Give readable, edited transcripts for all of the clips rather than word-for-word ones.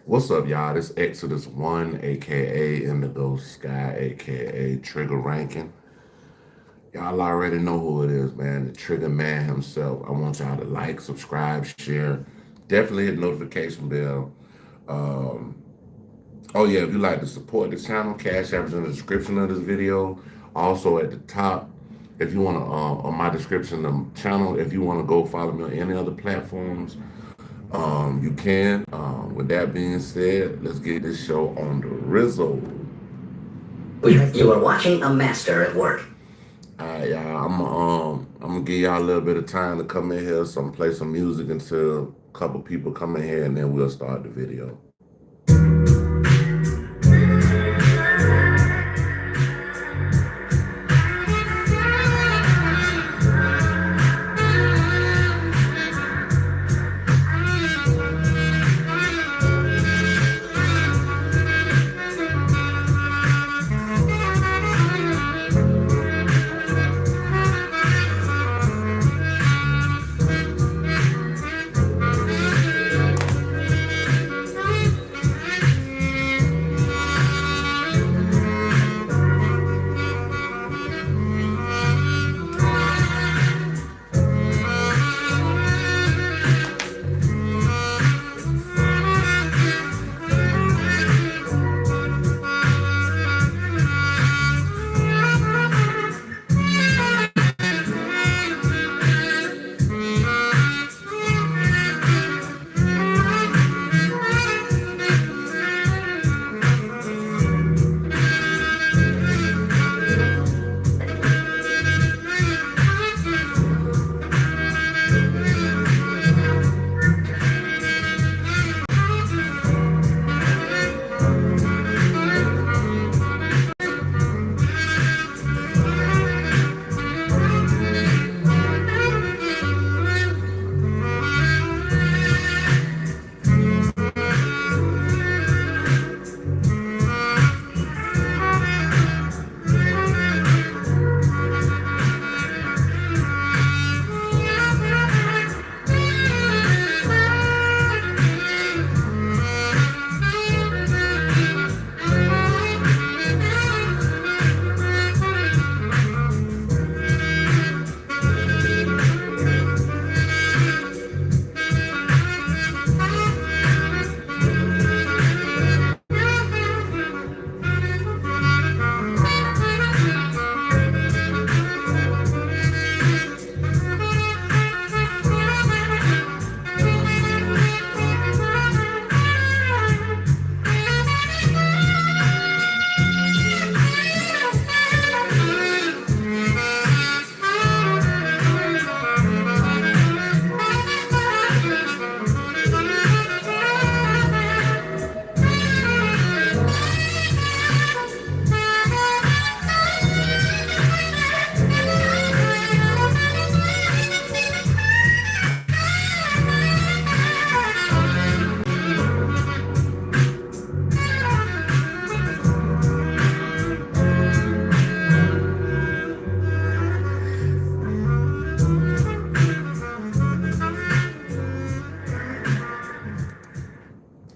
What's up, y'all? This Exodus One, aka Indigo Sky, aka Trigger Ranking. Y'all already know who it is, man. The Trigger Man himself. I want y'all to like, subscribe, share. Definitely hit the notification bell. Um, oh yeah, if you like to support this channel, Cash App is in the description of this video. Also at the top, if you want to, on my description of the channel, if you want to go follow me on any other platforms, you can. With that being said, let's get this show on the Rizzo. You are watching a master at work. All right, y'all. I'm gonna give y'all a little bit of time to come in here, play some music until a couple people come in here, and then we'll start the video.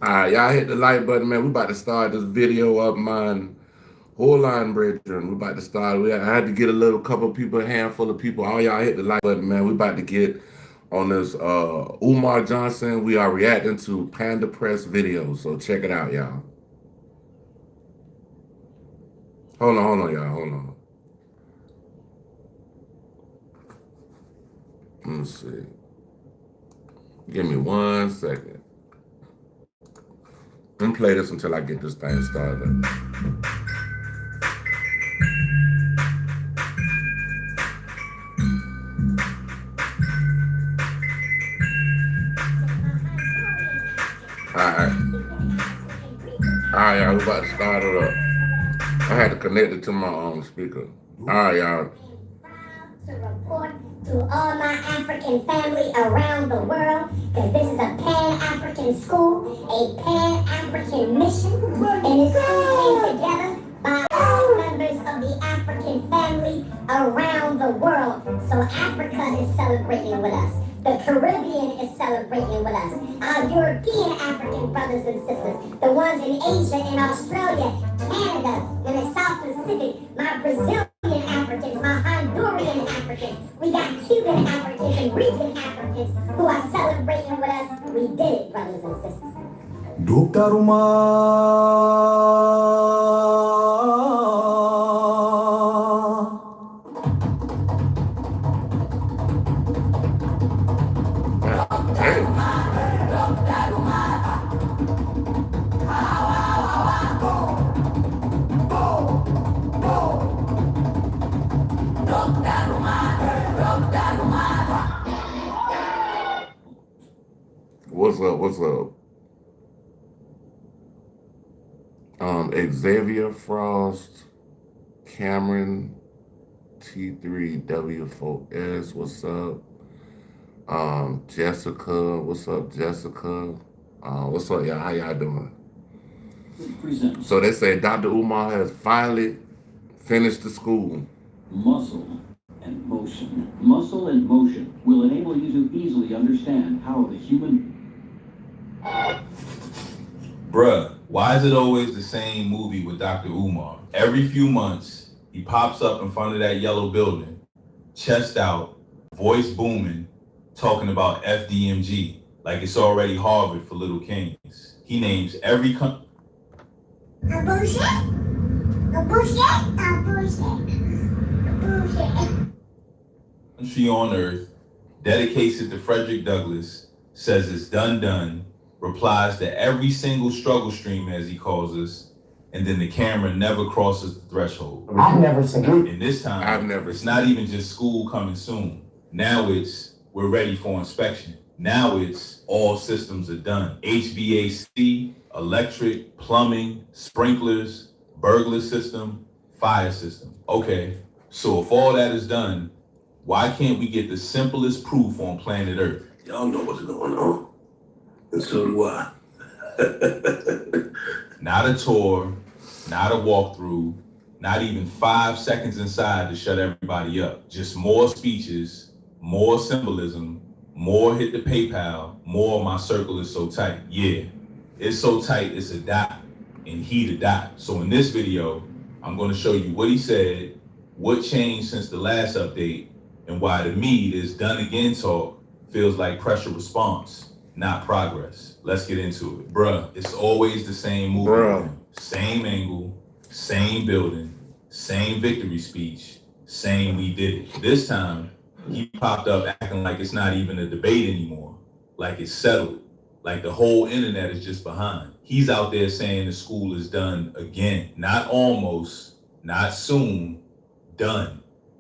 All right, y'all hit the like button, man. We about to start this video up, man. Hold on, brethren. We about to start. I had to get a little couple people, a handful of people. All y'all hit the like button, man. We about to get on this Umar Johnson. We are reacting to Panda Press videos, so check it out, y'all. Hold on, y'all. Hold on. Let me see. Give me 1 second. Let me play this until I get this thing started. Alright, y'all, we about to start it up. I had to connect it to my own speaker. Alright, y'all. To report to all my African family around the world, because this is a Pan-African school, a Pan-African mission, and this school came together by all members of the African family around the world. So Africa is celebrating with us. The Caribbean is celebrating with us. us. Our European African brothers and sisters, the ones in Asia, in Australia, Canada, and the South Pacific, my Brazilian Africans, my Honduran Africans, we got Cuban Africans and Rican Africans who are celebrating with us. We did it, brothers and sisters. Dr. What's up? Xavier Frost, Cameron T3W4S, what's up? Jessica, what's up, Jessica? What's up, y'all? How y'all doing? So they say Dr. Umar has finally finished the school. Muscle and motion. Muscle and motion will enable you to easily understand how the human... Bruh, why is it always the same movie with Dr. Umar? Every few months, he pops up in front of that yellow building, chest out, voice booming, talking about FDMG, like it's already Harvard for little kings. He names every country on earth, dedicates it to Frederick Douglass, says it's done, replies to every single struggle stream, as he calls us, and then the camera never crosses the threshold. I've never seen it. And this time, it's seen not even just school coming soon. Now it's, we're ready for inspection. Now it's, all systems are done. HVAC, electric, plumbing, sprinklers, burglar system, fire system. Okay, so if all that is done, why can't we get the simplest proof on planet Earth? Y'all know what's going on. And so do I. Not a tour, not a walkthrough, not even 5 seconds inside to shut everybody up. Just more speeches, more symbolism, more hit the PayPal, more my circle is so tight. Yeah, it's so tight, it's a dot, and he the dot. So in this video, I'm gonna show you what he said, what changed since the last update, and why to me this done again talk feels like pressure response, not progress. Let's get into it. Bruh, it's always the same movie. Bruh. Same angle, same building, same victory speech, same we did it. This time, he popped up acting like it's not even a debate anymore, like it's settled, like the whole internet is just behind. He's out there saying the school is done again, not almost, not soon, done.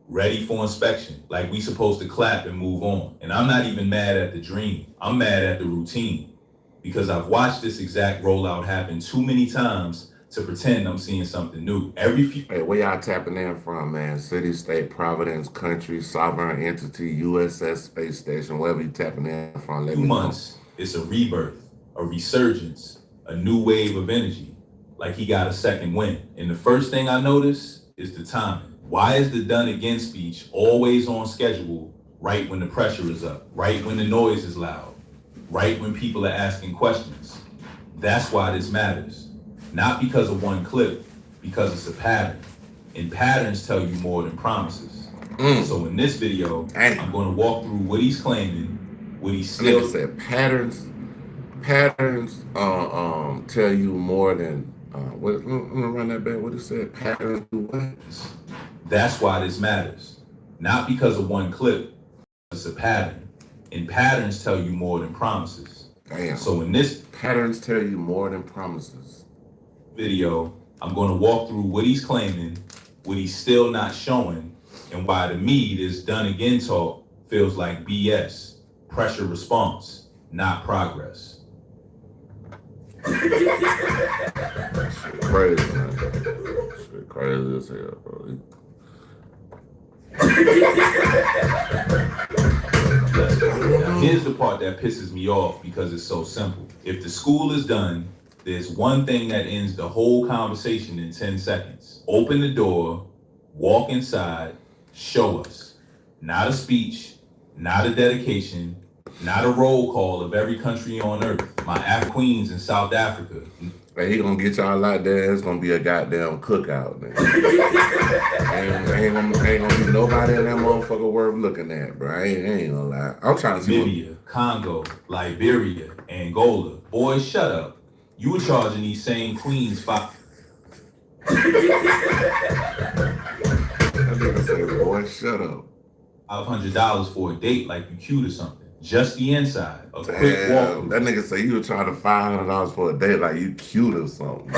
Ready for inspection, like we supposed to clap and move on. And I'm not even mad at the dream, I'm mad at the routine, because I've watched this exact rollout happen too many times to pretend I'm seeing something new. Every few... Hey, where y'all tapping in from, man? City, state, providence, country, sovereign entity, USS space station, wherever you tapping in from, let me know. months, it's a rebirth, a resurgence, a new wave of energy, like he got a second wind. And the first thing I notice is the timing. Why is the done again speech always on schedule right when the pressure is up, right when the noise is loud, right when people are asking questions? That's why this matters. Not because of one clip, because it's a pattern. And patterns tell you more than promises. So in this video, I'm going to walk through what he's claiming, what he's still... Nigga said patterns tell you more than, let me run that back, what he said, patterns do what? That's why this matters. Not because of one clip, it's a pattern. And patterns tell you more than promises. Damn. So in this Patterns tell you more than promises. video, I'm going to walk through what he's claiming, what he's still not showing, and why to me this done again talk feels like BS, pressure response, not progress. Crazy, man. Shit crazy as hell, bro. Now, here's the part that pisses me off because it's so simple. If the school is done, there's one thing that ends the whole conversation in 10 seconds. Open the door, walk inside, show us. Not a speech, not a dedication, Not a roll call of every country on earth. My queens in South Africa. Hey, he gonna get y'all out there. It's gonna be a goddamn cookout, man. ain't gonna be nobody in that motherfucker worth looking at, bro. I ain't gonna lie. I'm trying to see. Namibia, Congo, Liberia, Angola. Boys, shut up. You were charging these same queens That nigga said, boy, shut up. $500 for a date like you cute or something. Just the inside. A quick Damn, walk. that nigga say you were charging $500 for a date like you cute or something.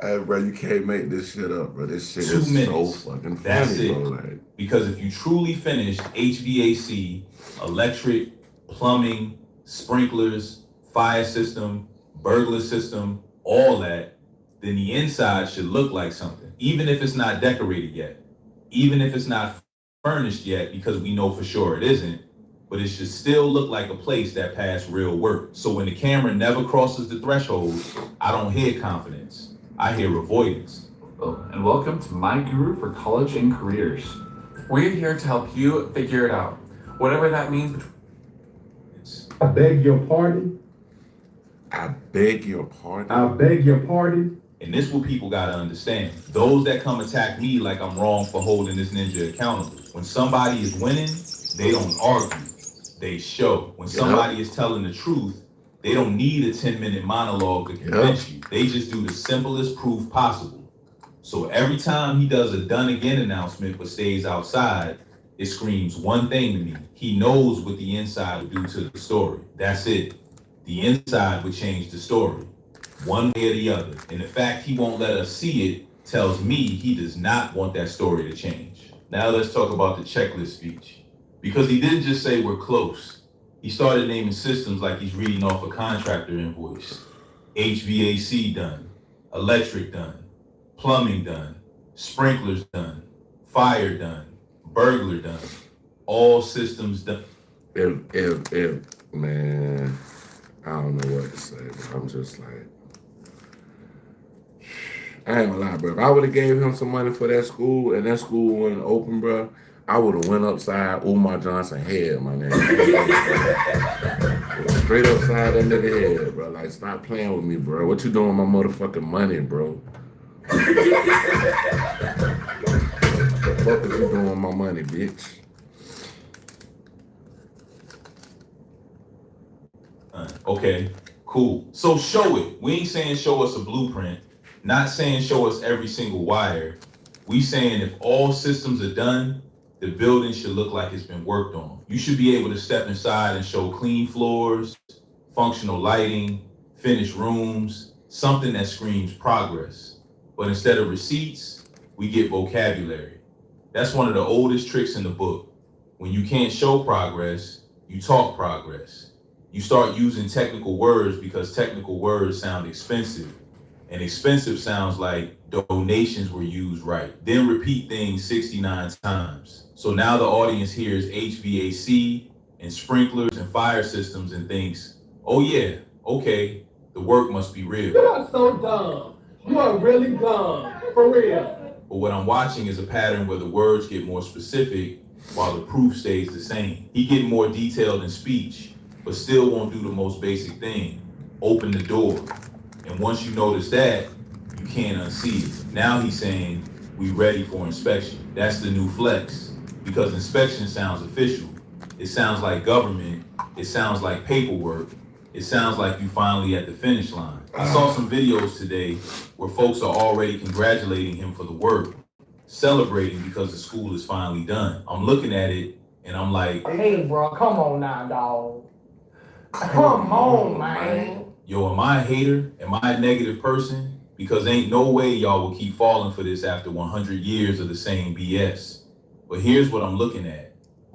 Hey, bro, you can't make this shit up, bro. This shit 2 is minutes. so fucking That's funny, it. bro. Like, Because if you truly finished HVAC, electric, plumbing, sprinklers, fire system, burglar system, all that, then the inside should look like something. Even if it's not decorated yet. Even if it's not furnished yet, because we know for sure it isn't, but it should still look like a place that passed real work. So when the camera never crosses the threshold, I don't hear confidence. I hear avoidance. Hello, and welcome to My Guru for College and Careers. We're here to help you figure it out, whatever that means. I beg your pardon. I beg your pardon. I beg your pardon. And this what people gotta understand. Those that come attack me like I'm wrong for holding this ninja accountable. When somebody is winning, they don't argue. They show. When somebody is telling the truth, they don't need a 10-minute monologue to convince you. They just do the simplest proof possible. So every time he does a done again announcement but stays outside, it screams one thing to me. He knows what the inside would do to the story. That's it. The inside would change the story, one way or the other. And the fact he won't let us see it tells me he does not want that story to change. Now let's talk about the checklist speech. Because he didn't just say we're close. He started naming systems like he's reading off a contractor invoice. HVAC done, electric done, plumbing done, sprinklers done, fire done, burglar done, all systems done. If, man, I don't know what to say, but I'm just like, I ain't gonna lie, bro. If I would have gave him some money for that school and that school wasn't open, bro, I would have went upside Umar Johnson head, my nigga. Straight upside that nigga head, bro. Like, stop playing with me, bro. What you doing with my motherfucking money, bro? The fuck is you doing with my money, bitch? Okay, cool. So show it. We ain't saying show us a blueprint. Not saying show us every single wire. We saying if all systems are done, the building should look like it's been worked on. You should be able to step inside and show clean floors, functional lighting, finished rooms, something that screams progress. But instead of receipts, we get vocabulary. That's one of the oldest tricks in the book. When you can't show progress, you talk progress. You start using technical words because technical words sound expensive. And expensive sounds like donations were used right. Then repeat things 69 times. So now the audience hears HVAC and sprinklers and fire systems and thinks, oh yeah, okay, the work must be real. You are so dumb. You are really dumb. For real. But what I'm watching is a pattern where the words get more specific while the proof stays the same. He getting more detailed in speech, but still won't do the most basic thing, open the door. And once you notice that, you can't unsee it. Now he's saying, we ready for inspection. That's the new flex, because inspection sounds official. It sounds like government. It sounds like paperwork. It sounds like you finally at the finish line. I saw some videos today where folks are already congratulating him for the work, celebrating because the school is finally done. I'm looking at it and I'm like, hey bro, come on now, dog. Come on, man. Yo, am I a hater? Am I a negative person? Because ain't no way y'all will keep falling for this after 100 years of the same BS. But here's what I'm looking at.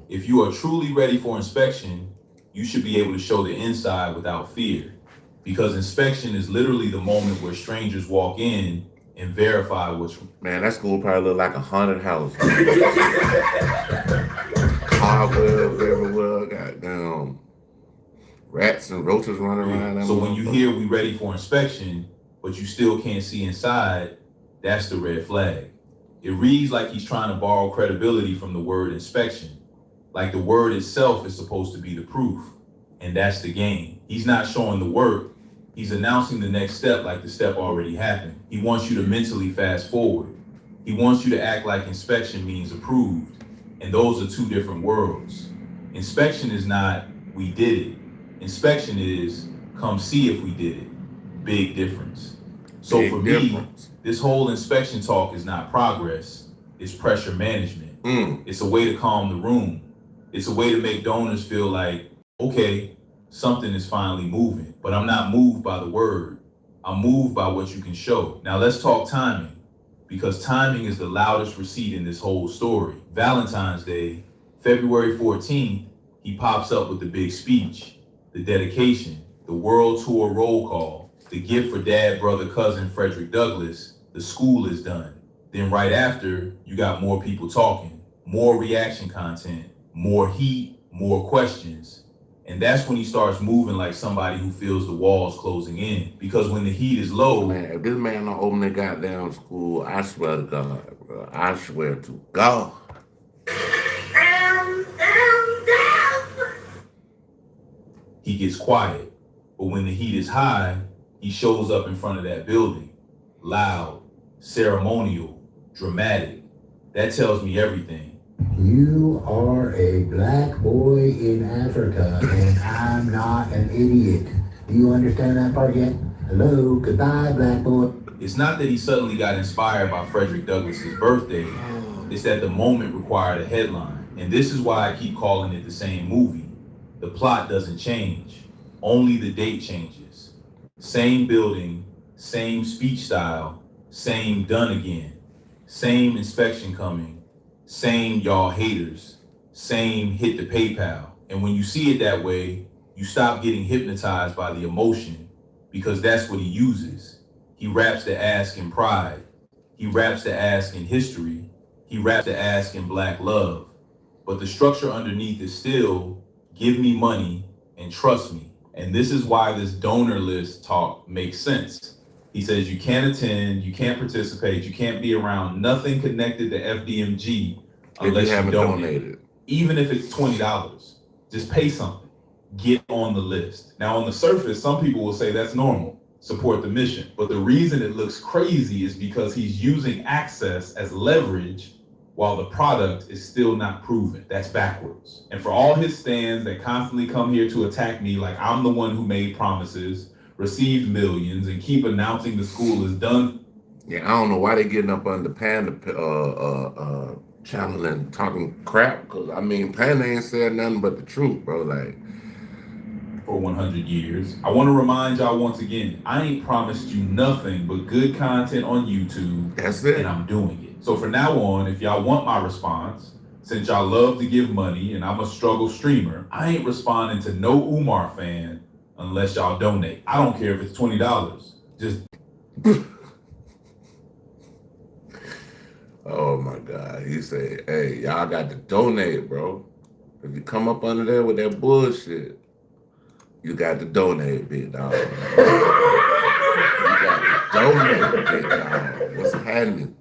If you are truly ready for inspection, you should be able to show the inside without fear. Because inspection is literally the moment where strangers walk in and verify what's... Man, that school probably look like a haunted house. Cobwebs everywhere, goddamn. Rats and roaches running around. So when you hear we ready for inspection, but you still can't see inside, that's the red flag. It reads like he's trying to borrow credibility from the word inspection, Like the word itself is supposed to be the proof. And that's the game. He's not showing the work. He's announcing the next step like the step already happened. He wants you to mentally fast forward. He wants you to act like inspection means approved. And those are two different worlds. Inspection is not, we did it. Inspection is, come see if we did it. Big difference. So Big for difference. me, this whole inspection talk is not progress. It's pressure management. It's a way to calm the room. It's a way to make donors feel like, okay, something is finally moving. But I'm not moved by the word. I'm moved by what you can show. Now let's talk timing, because timing is the loudest receipt in this whole story. Valentine's Day, February 14th, he pops up with the big speech, the dedication, the world tour roll call, the gift for dad, brother, cousin, Frederick Douglass, the school is done. Then right after, you got more people talking, more reaction content, more heat, more questions. And that's when he starts moving like somebody who feels the walls closing in. Because when the heat is low, Man, if this man don't open the goddamn school, I swear to God, bro. I swear to God. he gets quiet. But when the heat is high, he shows up in front of that building. Loud, ceremonial, dramatic. That tells me everything. You are a black boy in Africa, and I'm not an idiot. Do you understand that part yet? Hello, goodbye, black boy. It's not that he suddenly got inspired by Frederick Douglass's birthday. It's that the moment required a headline. And this is why I keep calling it the same movie. The plot doesn't change. Only the date changes. Same building, same speech style, same done again. Same inspection coming, same y'all haters, same hit the PayPal. And when you see it that way, you stop getting hypnotized by the emotion, because that's what he uses. He wraps the ask in pride. He wraps the ask in history. He wraps the ask in black love. But the structure underneath is still, give me money and trust me. And this is why this donor list talk makes sense. He says you can't attend, you can't participate, you can't be around nothing connected to FDMG unless you haven't donated. Even if it's $20, just pay something. Get on the list. Now on the surface, some people will say that's normal. Support the mission. But the reason it looks crazy is because he's using access as leverage while the product is still not proven. That's backwards. And for all his stands that constantly come here to attack me like I'm the one who made promises, received millions, and keep announcing the school is done. Yeah, I don't know why they getting up on the Panda channel and talking crap, because I mean, Panda ain't said nothing but the truth, bro. Like, for 100 years. I want to remind y'all once again, I ain't promised you nothing but good content on YouTube. That's it. And I'm doing it. So from now on, if y'all want my response, since y'all love to give money and I'm a struggle streamer, I ain't responding to no Umar fan unless y'all donate. I don't care if it's $20. Just oh my God. He said, hey, y'all got to donate, bro. If you come up under there with that bullshit, you got to donate, big dog. You got to donate, big dog. What's happening?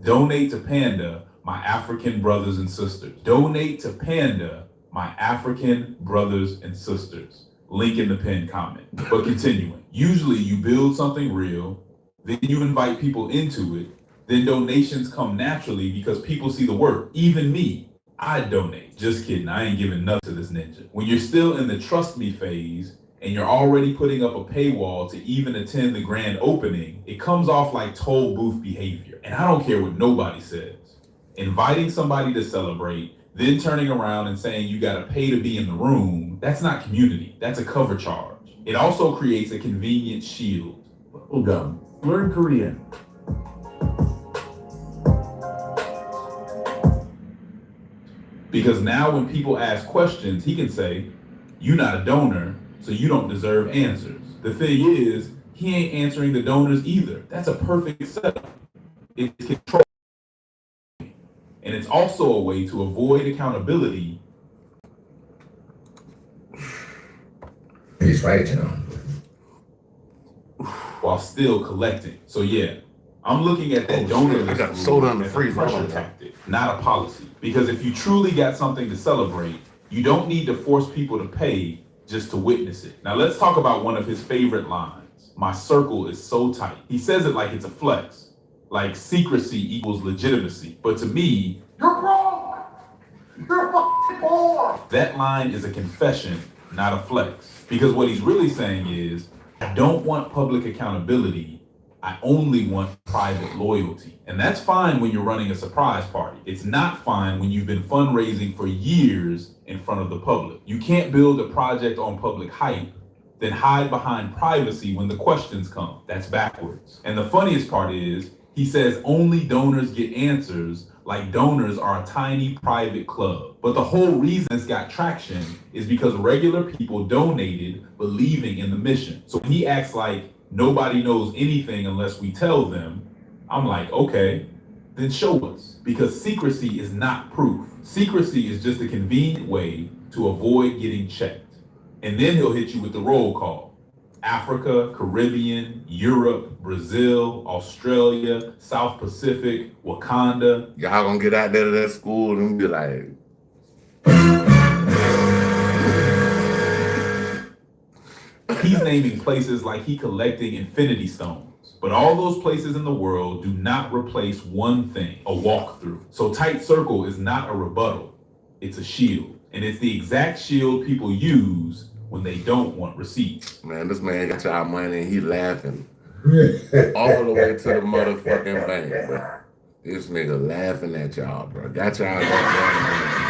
donate to Panda, my African brothers and sisters. Donate to Panda, my African brothers and sisters. Link in the pinned comment. But continuing, usually you build something real, then you invite people into it, then donations come naturally because people see the work. Even me, I donate. Just kidding, I ain't giving nothing to this ninja. When you're still in the trust me phase and you're already putting up a paywall to even attend the grand opening, it comes off like toll booth behavior. And I don't care what nobody says. Inviting somebody to celebrate, then turning around and saying you gotta pay to be in the room, that's not community, that's a cover charge. It also creates a convenient shield. Welcome. Learn Korean. Because now when people ask questions, he can say, you're not a donor, so you don't deserve answers. The thing is, he ain't answering the donors either. That's a perfect setup. It's control. And it's also a way to avoid accountability. He's right, you know. While still collecting. So yeah, I'm looking at that donor list I got soda in the freezer. pressure tactic. not a policy. Because if you truly got something to celebrate, you don't need to force people to pay just to witness it. Now let's talk about one of his favorite lines. My circle is so tight. He says it like it's a flex, like secrecy equals legitimacy. But to me, You're wrong. You're fucking poor. that line is a confession, not a flex. Because what he's really saying is, I don't want public accountability. I only want private loyalty. And that's fine when you're running a surprise party. It's not fine when you've been fundraising for years in front of the public. You can't build a project on public hype, then hide behind privacy when the questions come. That's backwards. And the funniest part is, he says only donors get answers, like donors are a tiny private club. But the whole reason it's got traction is because regular people donated believing in the mission. So he acts like nobody knows anything unless we tell them. I'm like, okay, then show us. Because secrecy is not proof. Secrecy is just a convenient way to avoid getting checked. And then he'll hit you with the roll call. Africa, Caribbean, Europe, Brazil, Australia, South Pacific, Wakanda. Y'all gonna get out there to that school and be like, He's naming places like he collecting infinity stones. But all those places in the world do not replace one thing, a walkthrough. So tight circle is not a rebuttal, it's a shield. And it's the exact shield people use when they don't want receipts. man, this man got y'all money and he laughing all the way to the motherfucking bank, bro. This nigga laughing at y'all, bro. Got y'all goddamn money.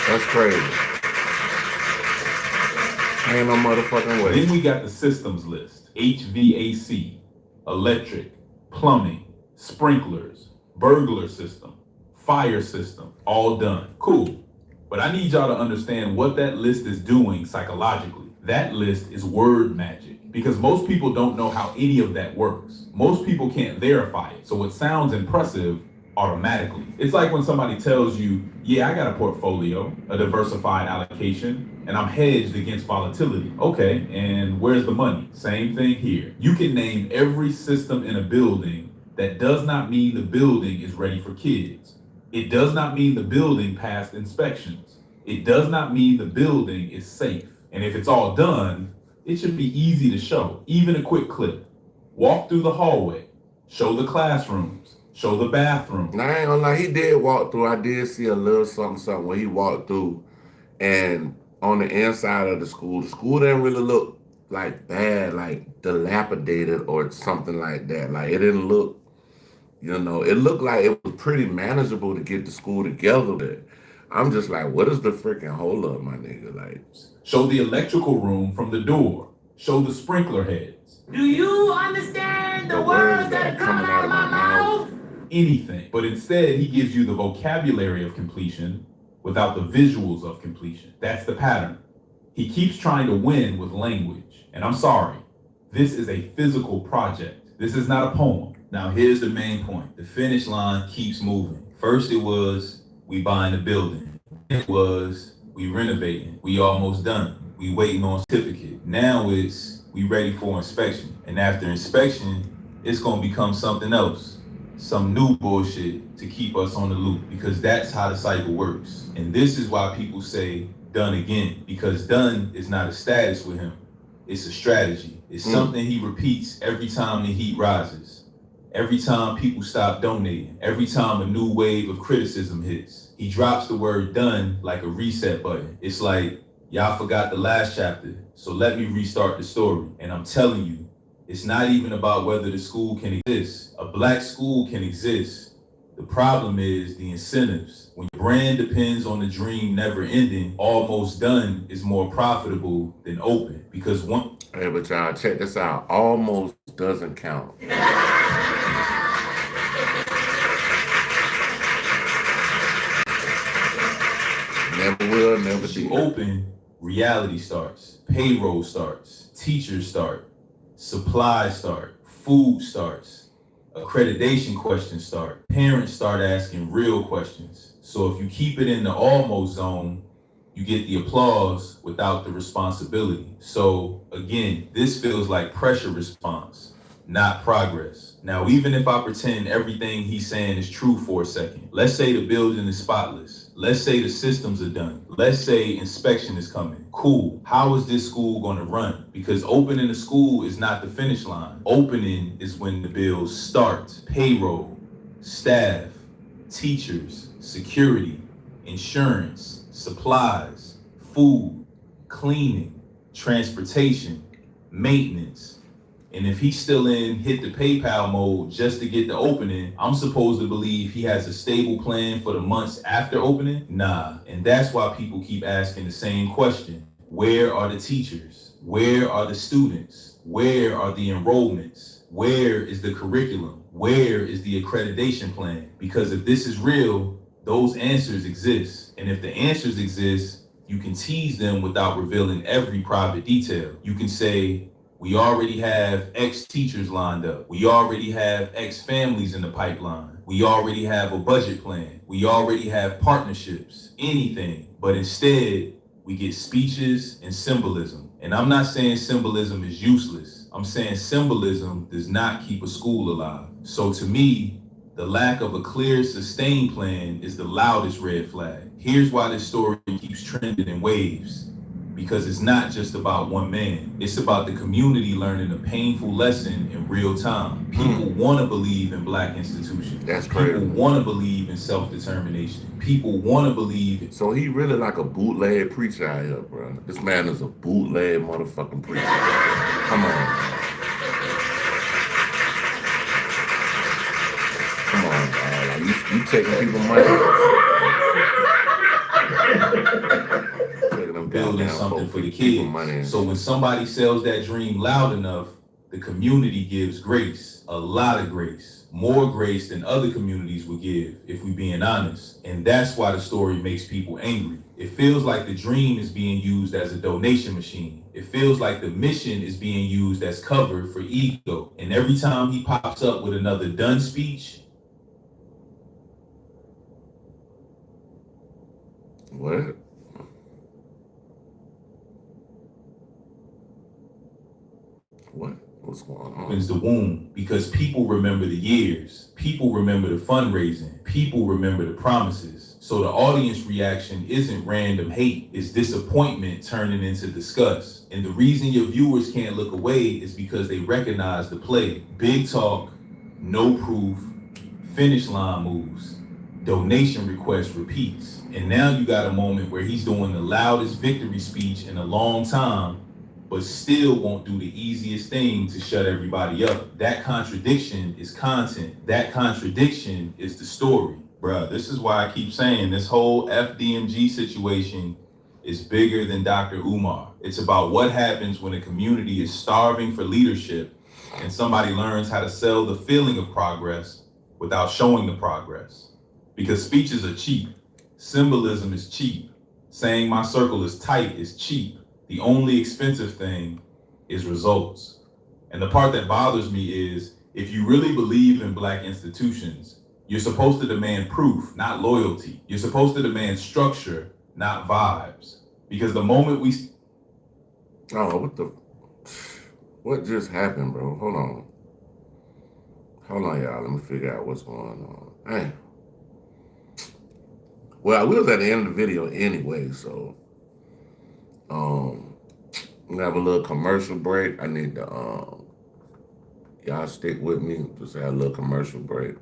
That's crazy. Ain't no motherfucking way. Then we got the systems list. HVAC, electric, plumbing, sprinklers, burglar system, fire system, all done. Cool. But I need y'all to understand what that list is doing psychologically. That list is word magic, because most people don't know how any of that works. Most people can't verify it, so it sounds impressive automatically. It's like when somebody tells you, yeah, I got a portfolio, a diversified allocation, and I'm hedged against volatility. Okay, and where's the money? Same thing here. You can name every system in a building. That does not mean the building is ready for kids. It does not mean the building passed inspections. It does not mean the building is safe. And if it's all done, it should be easy to show, even a quick clip. Walk through the hallway, show the classrooms, show the bathroom. Now, I ain't gonna lie, he did walk through. I did see a little something where he walked through, and on the inside of the school didn't really look like bad, like dilapidated or something like that. Like, it didn't look, it looked like it was pretty manageable to get the school together with. I'm just like, what is the freaking hold up, my nigga? Like, show the electrical room from the door. Show the sprinkler heads. Do you understand the words that are coming out of my mouth? Anything. But instead, he gives you the vocabulary of completion without the visuals of completion. That's the pattern. He keeps trying to win with language. And I'm sorry, this is a physical project. This is not a poem. Now here's the main point. The finish line keeps moving. First it was, we buying a building. It was, we renovating. We almost done. We waiting on certificate. Now it's, we ready for inspection. And after inspection, it's gonna become something else. Some new bullshit to keep us on the loop, because that's how the cycle works. And this is why people say done again, because done is not a status with him. It's a strategy. It's something he repeats every time the heat rises. Every time people stop donating, every time a new wave of criticism hits, he drops the word done like a reset button. It's like, y'all forgot the last chapter, so let me restart the story. And I'm telling you, it's not even about whether the school can exist. A black school can exist. The problem is the incentives. When your brand depends on the dream never ending, almost done is more profitable than open. Because one... Hey, but y'all, check this out. Almost doesn't count. Never will, never do. Open, reality starts. Payroll starts. Teachers start. Supplies start. Food starts. Accreditation questions start. Parents start asking real questions. So if you keep it in the almost zone, you get the applause without the responsibility. So again, this feels like pressure response. not progress. Now, even if I pretend everything he's saying is true for a second, let's say the building is spotless. Let's say the systems are done. Let's say inspection is coming. Cool. How is this school going to run? Because opening a school is not the finish line. Opening is when the bills start. Payroll, staff, teachers, security, insurance, supplies, food, cleaning, transportation, maintenance. And if he's still in hit the PayPal mode just to get the opening, I'm supposed to believe he has a stable plan for the months after opening? Nah. And that's why people keep asking the same question. Where are the teachers? Where are the students? Where are the enrollments? Where is the curriculum? Where is the accreditation plan? Because if this is real, those answers exist. And if the answers exist, you can tease them without revealing every private detail. You can say, we already have X teachers lined up. We already have X families in the pipeline. We already have a budget plan. We already have partnerships, anything. But instead, we get speeches and symbolism. And I'm not saying symbolism is useless. I'm saying symbolism does not keep a school alive. So to me, the lack of a clear, sustained plan is the loudest red flag. Here's why this story keeps trending in waves. Because it's not just about one man. It's about the community learning a painful lesson in real time. People want to believe in Black institutions. That's crazy. People want to believe in self-determination. People want to believe. So he really like a bootleg preacher out here, bro. This man is a bootleg motherfucking preacher. Come on. Come on, dog. Like you taking people money. Building something for the kids. So when somebody sells that dream loud enough, the community gives grace, a lot of grace, more grace than other communities would give, if we're being honest. And that's why the story makes people angry. It feels like the dream is being used as a donation machine. It feels like the mission is being used as cover for ego. And every time he pops up with another done speech. What? What's going on? Opens the womb because people remember the years, people remember the fundraising, people remember the promises. So the audience reaction isn't random hate, it's disappointment turning into disgust. And the reason your viewers can't look away is because they recognize the play. Big talk, no proof, finish line moves, donation request repeats. And now you got a moment where he's doing the loudest victory speech in a long time, but still won't do the easiest thing to shut everybody up. That contradiction is content. That contradiction is the story. Bruh, this is why I keep saying this whole FDMG situation is bigger than Dr. Umar. It's about what happens when a community is starving for leadership and somebody learns how to sell the feeling of progress without showing the progress. Because speeches are cheap. Symbolism is cheap. Saying my circle is tight is cheap. The only expensive thing is results. And the part that bothers me is, if you really believe in Black institutions, you're supposed to demand proof, not loyalty. You're supposed to demand structure, not vibes. Because the moment we... Oh, what just happened, bro? Hold on, y'all. Let me figure out what's going on. Hey. Well, we was at the end of the video anyway, so... we have a little commercial break. I need to, y'all stick with me. Just have a little commercial break.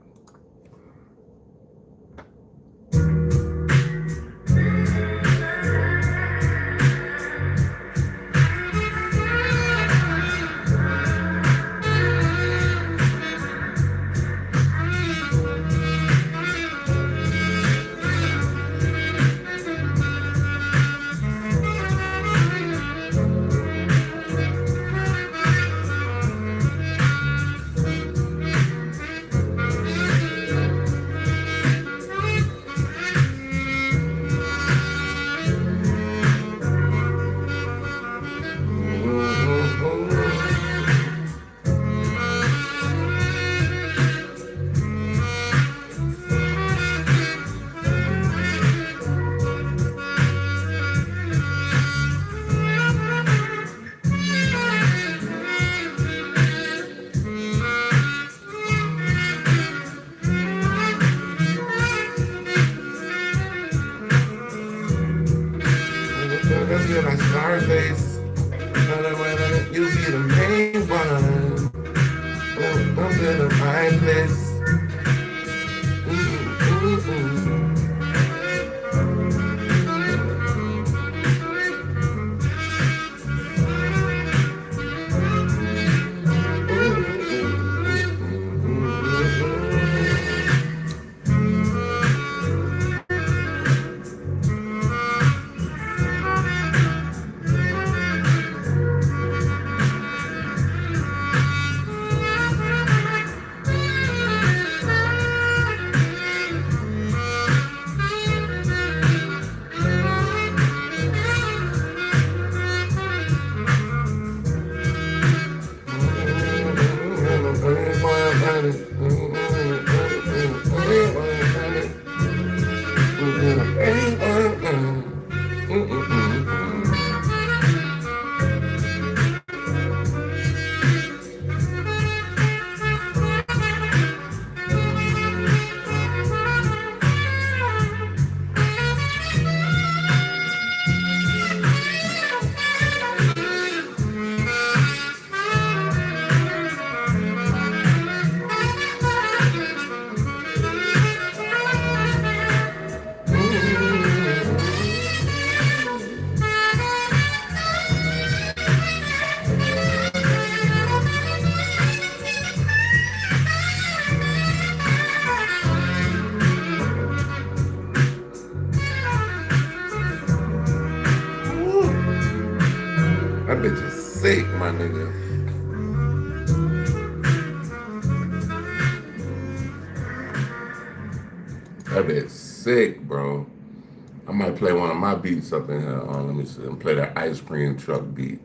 feel like Scarface. You be the main one. I'm in the right place. That bitch is sick, my nigga. That bitch sick, bro. I might play one of my beats up in here. Let me see. And play that ice cream truck beat.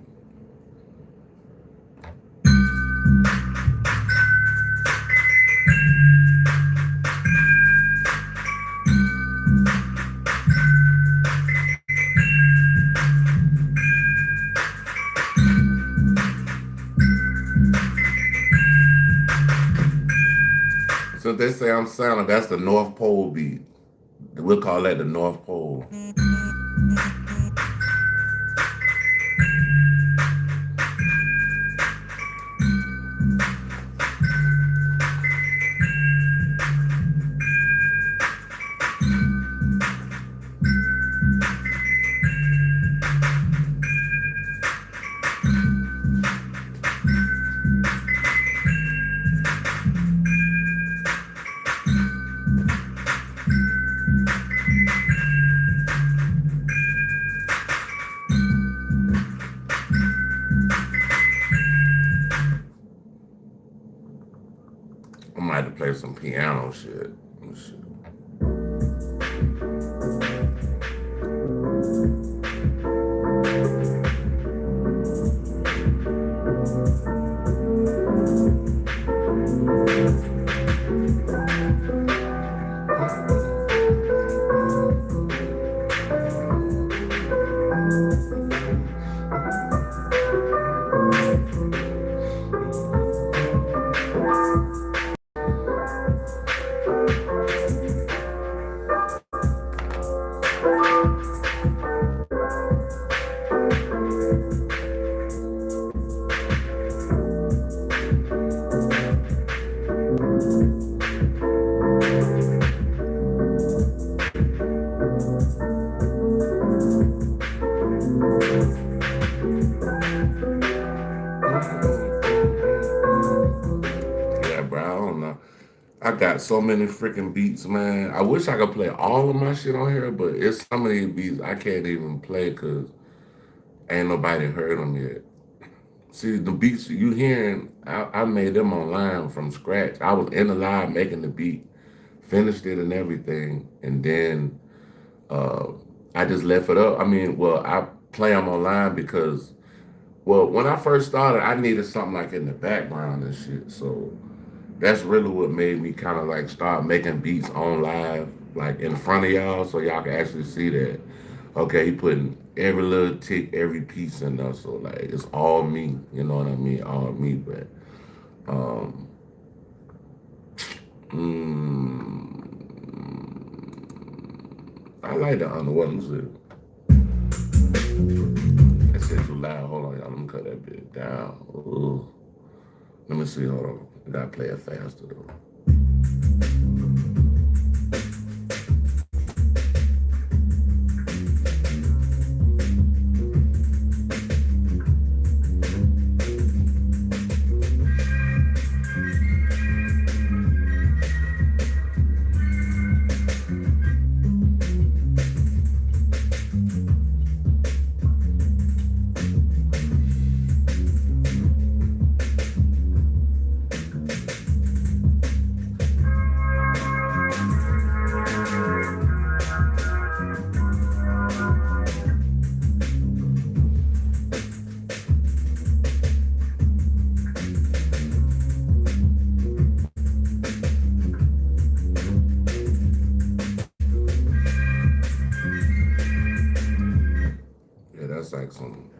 So they say I'm sounding, that's the North Pole beat. We'll call that the North Pole. I might have to play some piano shit. I got so many freaking beats, man. I wish I could play all of my shit on here, but it's so many beats I can't even play because ain't nobody heard them yet. See, the beats you hearing, I made them online from scratch. I was in the live making the beat, finished it and everything, and then I just left it up. I mean, well, I play them online because, well, when I first started, I needed something like in the background and shit, so that's really what made me kind of like start making beats on live, like in front of y'all, so y'all can actually see that. Okay, he putting every little tick, every piece in there, so like it's all me, you know what I mean? All me, but I like the underwater music. shit too loud. Hold on, y'all. Let me cut that bit down. Ooh. Let me see. Hold on. I gotta play it faster though. That's like some,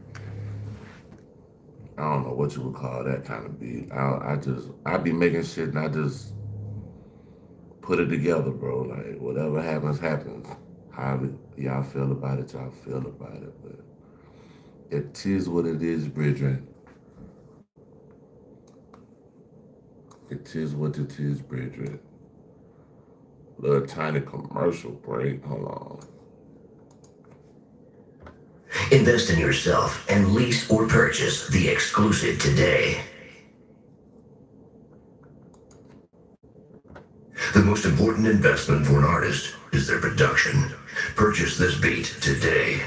I don't know what you would call that kind of beat. I be making shit and I just put it together, bro. Like whatever happens, happens. However y'all feel about it, y'all feel about it. But it is what it is, brethren. It is what it is, brethren. Little tiny commercial break. Hold on. Invest in yourself and lease or purchase the exclusive today. The most important investment for an artist is their production. Purchase this beat today.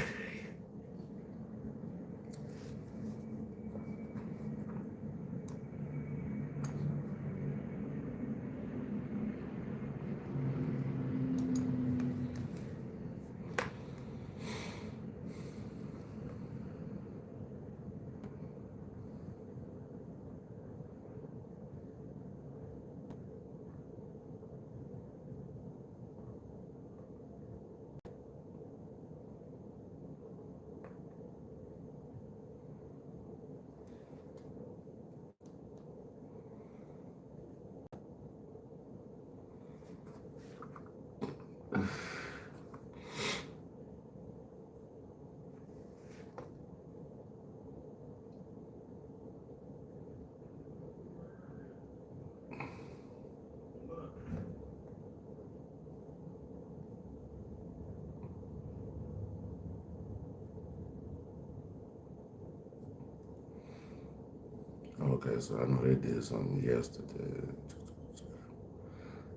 Okay, so I know they did something yesterday.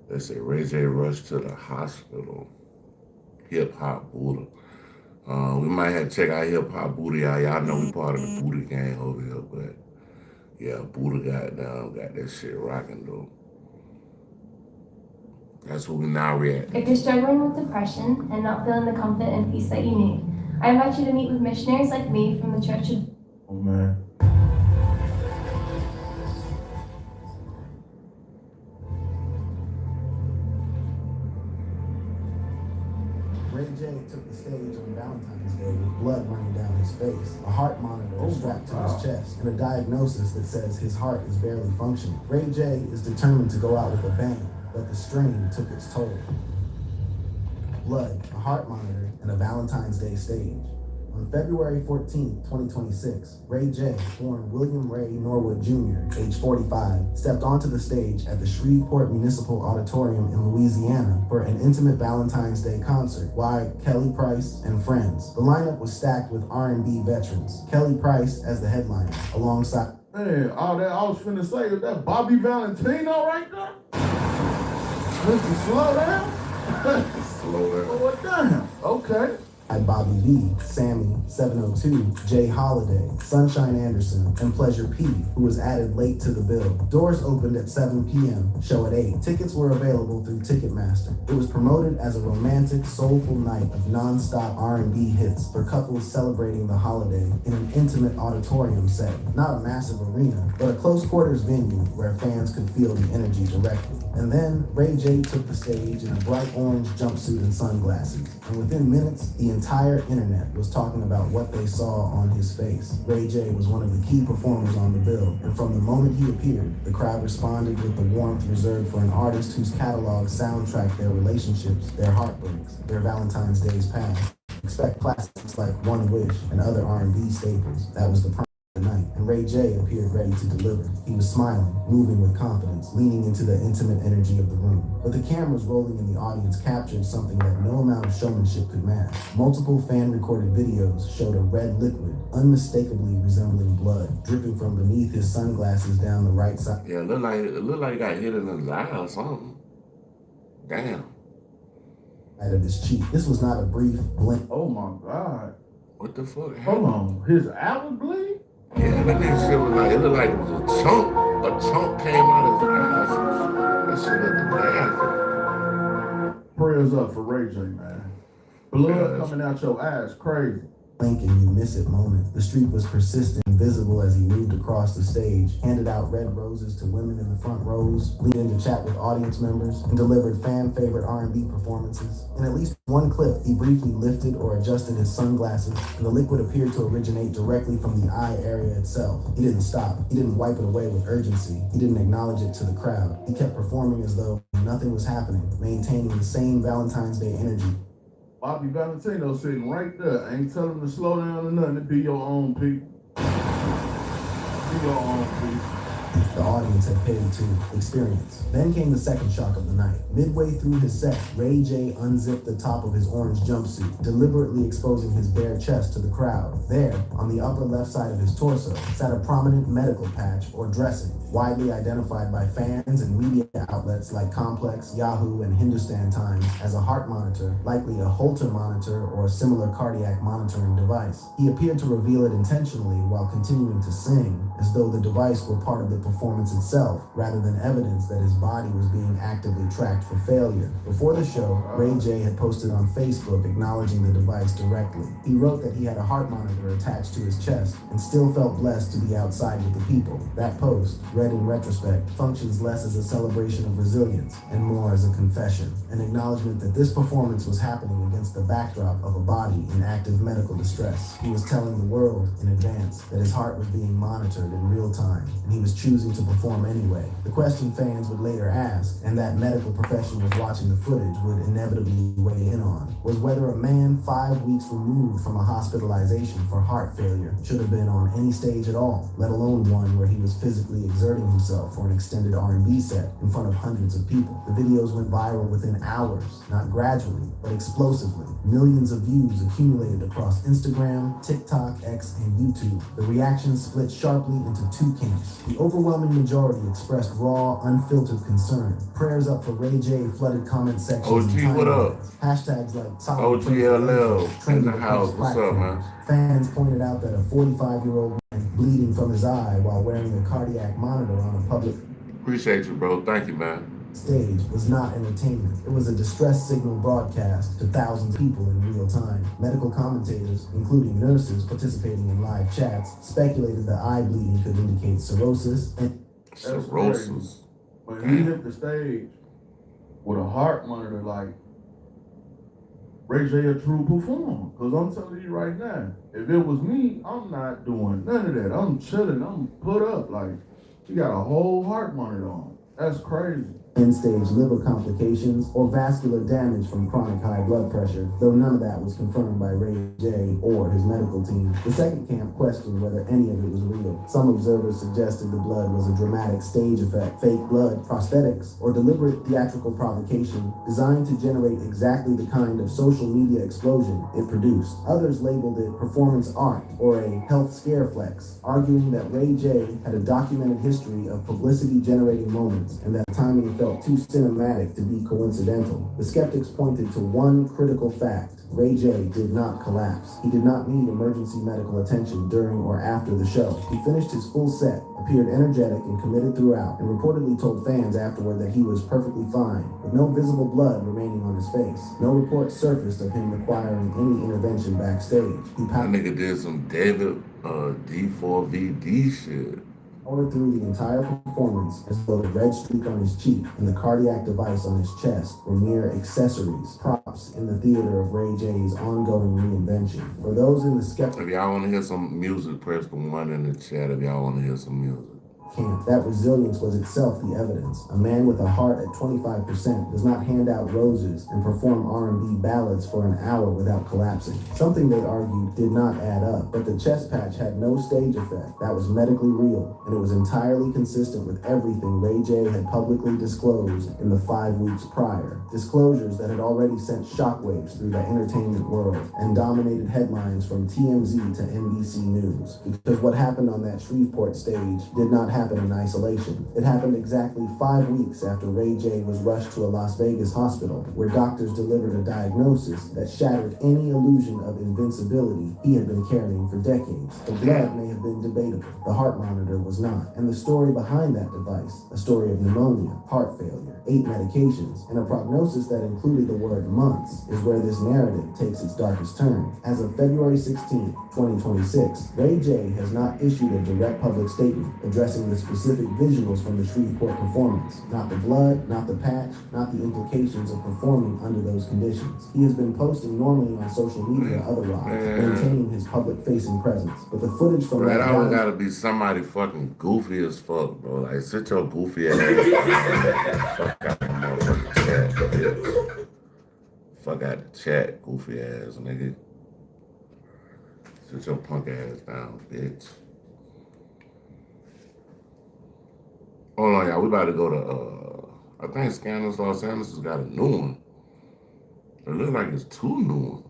They say Ray J rushed to the hospital. Hip Hop Buddha. We might have to check out Hip Hop Buddha, y'all. Y'all know we part of the Buddha gang over here, but yeah, Buddha got that shit rocking though. That's what we now react. If you're struggling with depression and not feeling the comfort and peace that you need, I invite you to meet with missionaries like me from the Church of... Oh man. Ray J took the stage on Valentine's Day with blood running down his face, a heart monitor strapped to his chest, and a diagnosis that says his heart is barely functioning. Ray J is determined to go out with a bang, but the strain took its toll. Blood, a heart monitor, and a Valentine's Day stage. On February 14, 2026, Ray J, born William Ray Norwood Jr., age 45, stepped onto the stage at the Shreveport Municipal Auditorium in Louisiana for an intimate Valentine's Day concert by Kelly Price and friends. The lineup was stacked with R&B veterans, Kelly Price as the headliner, alongside... Hey, all that I was finna say, is that Bobby Valentino right there? Mr. Slow Down? Slow down. Oh, well, damn. Okay. Bobby V, Sammy, 702, Jay Holiday, Sunshine Anderson, and Pleasure P, who was added late to the bill. Doors opened at 7 p.m., show at 8. Tickets were available through Ticketmaster. It was promoted as a romantic, soulful night of non-stop R&B hits for couples celebrating the holiday in an intimate auditorium setting. Not a massive arena, but a close quarters venue where fans could feel the energy directly. And then Ray J took the stage in a bright orange jumpsuit and sunglasses. And within minutes, the entire internet was talking about what they saw on his face. Ray J was one of the key performers on the bill, and from the moment he appeared, the crowd responded with the warmth reserved for an artist whose catalog soundtracked their relationships, their heartbreaks, their Valentine's Days past. Expect classics like One Wish and other R&B staples. That was the prime of the night, and Ray J appeared ready to deliver. He was smiling, moving with confidence, leaning into the intimate energy of the room. But the cameras rolling in the audience captured something that no amount of showmanship could match. Multiple fan-recorded videos showed a red liquid, unmistakably resembling blood, dripping from beneath his sunglasses down the right side. Yeah, it looked like he got hit in his eye or something. Damn. Of his cheek. This was not a brief blink. Oh my God. What the fuck happened? Hold on. His eye was bleeding? Yeah, that nigga shit was like, it looked like a chunk came out of his eyes. That shit looked nasty. Prayers up for Ray J, man. Blood coming out your eyes, crazy. Blink and you miss it moment. The streak was persistent and visible as he moved across the stage, handed out red roses to women in the front rows, leaned in to chat with audience members, and delivered fan-favorite R&B performances. In at least one clip, he briefly lifted or adjusted his sunglasses, and the liquid appeared to originate directly from the eye area itself. He didn't stop. He didn't wipe it away with urgency. He didn't acknowledge it to the crowd. He kept performing as though nothing was happening, maintaining the same Valentine's Day energy. Bobby Valentino sitting right there. I ain't telling him to slow down or nothing. Be your own people. Be your own people. The audience had paid to experience. Then came the second shock of the night. Midway through his set, Ray J unzipped the top of his orange jumpsuit, deliberately exposing his bare chest to the crowd. There, on the upper left side of his torso, sat a prominent medical patch or dressing, widely identified by fans and media outlets like Complex, Yahoo, and Hindustan Times as a heart monitor, likely a Holter monitor or a similar cardiac monitoring device. He appeared to reveal it intentionally while continuing to sing, as though the device were part of the performance itself, rather than evidence that his body was being actively tracked for failure. Before the show, Ray J had posted on Facebook acknowledging the device directly. He wrote that he had a heart monitor attached to his chest and still felt blessed to be outside with the people. That post, read in retrospect, functions less as a celebration of resilience and more as a confession, an acknowledgement that this performance was happening against the backdrop of a body in active medical distress. He was telling the world in advance that his heart was being monitored in real time, and he was choosing to perform anyway. The question fans would later ask, and that medical professionals watching the footage would inevitably weigh in on, was whether a man 5 weeks removed from a hospitalization for heart failure should have been on any stage at all, let alone one where he was physically exerting himself for an extended R&B set in front of hundreds of people. The videos went viral within hours, not gradually, but explosively. Millions of views accumulated across Instagram, TikTok, X, and YouTube. The reactions split sharply into two camps. The overwhelming majority expressed raw, unfiltered concern. Prayers up for Ray J flooded comment sections. OG, what up? Hashtags like OGLL in the house. What's up, man? Fans pointed out that a 45-year-old man bleeding from his eye while wearing a cardiac monitor on a public Appreciate you, bro. Thank you, man. Stage was not entertainment. It was a distress signal broadcast to thousands of people in real time. Medical commentators, including nurses participating in live chats, speculated the eye bleeding could indicate cirrhosis and cirrhosis. When he hit the stage with a heart monitor, like Ray J a true performer. Cause I'm telling you right now, if it was me, I'm not doing none of that. I'm chilling. I'm put up. Like, you got a whole heart monitor on. That's crazy. End-stage liver complications or vascular damage from chronic high blood pressure, though none of that was confirmed by Ray J or his medical team. The second camp questioned whether any of it was real. Some observers suggested the blood was a dramatic stage effect, fake blood, prosthetics, or deliberate theatrical provocation designed to generate exactly the kind of social media explosion it produced. Others labeled it performance art or a health scare flex, arguing that Ray J had a documented history of publicity-generating moments and that timing felt too cinematic to be coincidental. The skeptics pointed to one critical fact. Ray J did not collapse. He did not need emergency medical attention during or after the show. He finished his full set, appeared energetic and committed throughout, and reportedly told fans afterward that he was perfectly fine, with no visible blood remaining on his face. No report surfaced of him requiring any intervention backstage. That nigga did some David D4VD shit. Powered through the entire performance as though the red streak on his cheek and the cardiac device on his chest were mere accessories, props in the theater of Ray J's ongoing reinvention. For those in the skeptical... If y'all want to hear some music, press the 1 in the chat if y'all want to hear some music. camp. That resilience was itself the evidence. A man with a heart at 25% does not hand out roses and perform R&B ballads for an hour without collapsing. Something they argued did not add up, but the chest patch had no stage effect. That was medically real, and it was entirely consistent with everything Ray J had publicly disclosed in the 5 weeks prior. Disclosures that had already sent shockwaves through the entertainment world and dominated headlines from TMZ to NBC News. Because what happened on that Shreveport stage did not happen in isolation. It happened exactly 5 weeks after Ray J was rushed to a Las Vegas hospital, where doctors delivered a diagnosis that shattered any illusion of invincibility he had been carrying for decades. The blood may have been debatable, the heart monitor was not, and the story behind that device, a story of pneumonia, heart failure, 8 medications, and a prognosis that included the word months, is where this narrative takes its darkest turn. As of February 16, 2026, Ray J has not issued a direct public statement addressing the specific visuals from the Shreveport performance. Not the blood, not the patch, not the implications of performing under those conditions. He has been posting normally on social media otherwise, maintaining his public-facing presence. But the footage from that always gotta be somebody fucking goofy as fuck, bro. Like, sit your goofy ass down. Fuck out the motherfucking chat, bitch. Fuck out the chat, goofy ass nigga. Sit your punk ass down, bitch. Hold on, y'all. We about to go to, I think Scandalous Los Angeles has got a new one. It looks like it's 2 new ones.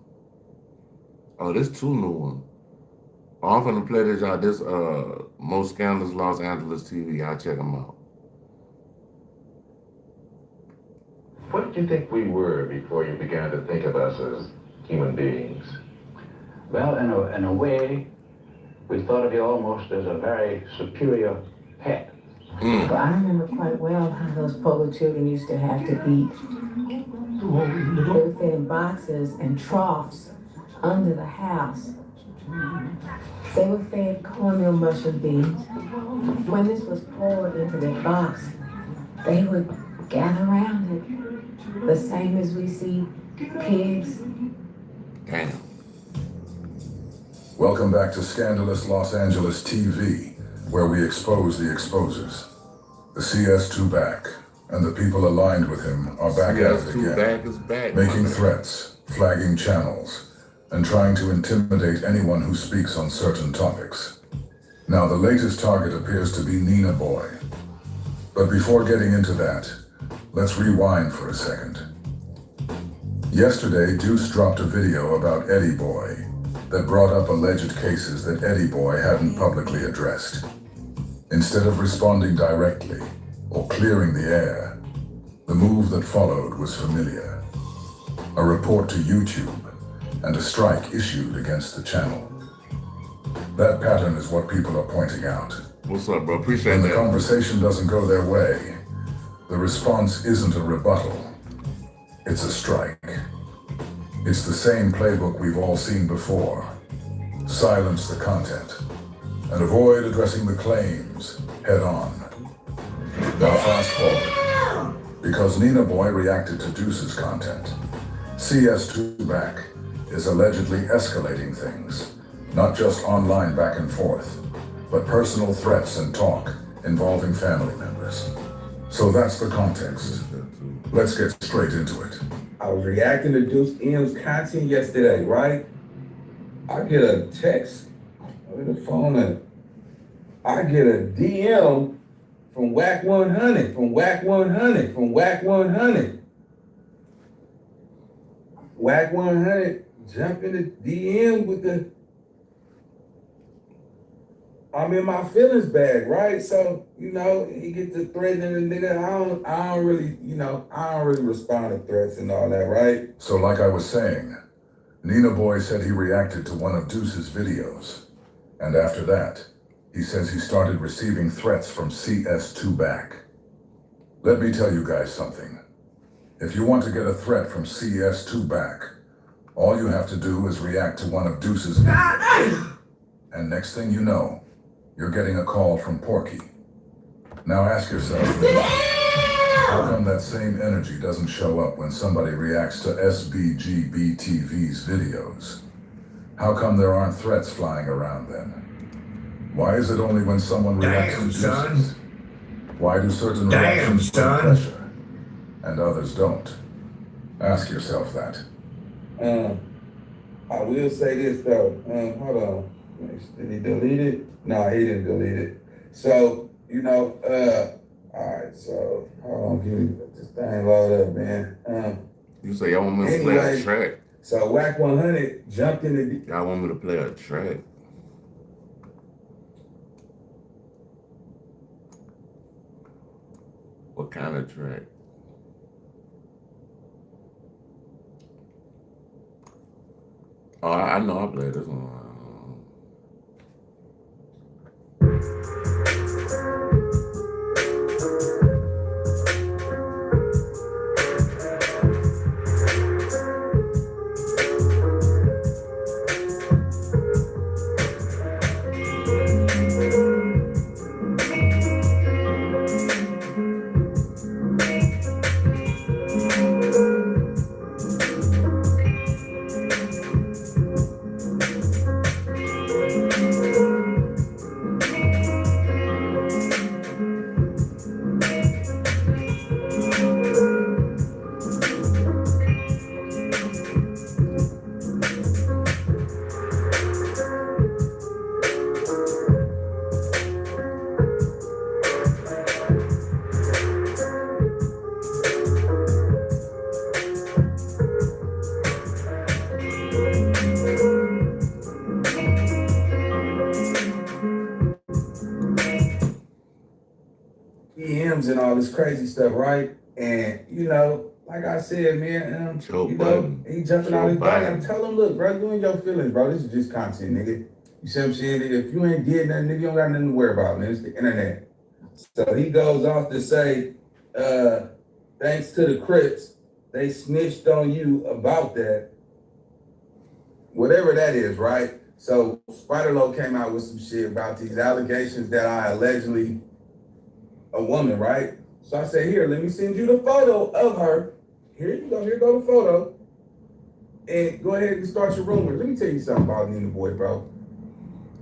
Oh, there's 2 new ones. I'm finna play this, y'all. This, Most Scandalous Los Angeles TV. Y'all check them out. What did you think we were before you began to think of us as human beings? Well, in a way, we thought of you almost as a very superior pet. Well, I remember quite well how those Polo children used to have to eat. They were fed in boxes and troughs under the house. They were fed cornmeal, mushroom beans. When this was poured into their box, they would gather around it, the same as we see pigs. Damn. Welcome back to Scandalous Los Angeles TV, where we expose the exposers. The CS2 back, and the people aligned with him are back at it again, back is back, making threats, flagging channels, and trying to intimidate anyone who speaks on certain topics. Now, the latest target appears to be Nina Boy. But before getting into that, let's rewind for a second. Yesterday, Deuce dropped a video about Eddie Boy that brought up alleged cases that Eddie Boy hadn't publicly addressed. Instead of responding directly or clearing the air, the move that followed was familiar. A report to YouTube and a strike issued against the channel. That pattern is what people are pointing out. What's up, bro? Appreciate that. When the conversation doesn't go their way, the response isn't a rebuttal, it's a strike. It's the same playbook we've all seen before. Silence the content and avoid addressing the claims head on. Now fast forward. Because Nina Boy reacted to Deuce's content, CS2 back is allegedly escalating things, not just online back and forth, but personal threats and talk involving family members. So that's the context. Let's get straight into it. I was reacting to Deuce M's content yesterday, right? I get a text with the phone and I get a DM from Whack 100, from Whack 100, from Whack 100. Whack 100 jump in the DM with the, I'm in my feelings bag, right? So, you know, he get to threatening the nigga. I don't really respond to threats and all that, right? So like I was saying, Nina Boy said he reacted to one of Deuce's videos. And after that, he says he started receiving threats from CS2 back. Let me tell you guys something. If you want to get a threat from CS2 back, all you have to do is react to one of Deuce's videos. And next thing you know, you're getting a call from Porky. Now ask yourself, how come that same energy doesn't show up when somebody reacts to SBGBTV's videos? How come there aren't threats flying around then? Why is it only when someone reacts to son. deuces? Why do certain Damn, reactions bring son. pressure and others don't? Ask yourself that. I will say this though. Hold on. Did he delete it? No, he didn't delete it. So, alright, so hold on, give me this thing load up, man. You say y'all want me to play a track? So Whack 100 jumped in the Y'all want me to play a track? What kind of track? Oh, I know I played this one. DMs and all this crazy stuff, right? And like I said, man, he jumping out his body. I'm telling him, look, bro, you in your feelings, bro. This is just content, nigga. You see what I'm saying? If you ain't did nothing, nigga, you don't got nothing to worry about, man. It's the internet. So he goes off to say, thanks to the Crips, they snitched on you about that. Whatever that is, right? So Spider-Lo came out with some shit about these allegations that I allegedly a woman, right? So I said, here, let me send you the photo of her. Here you go, here go the photo. And go ahead and start your rumor. Let me tell you something about Nina Boy, bro.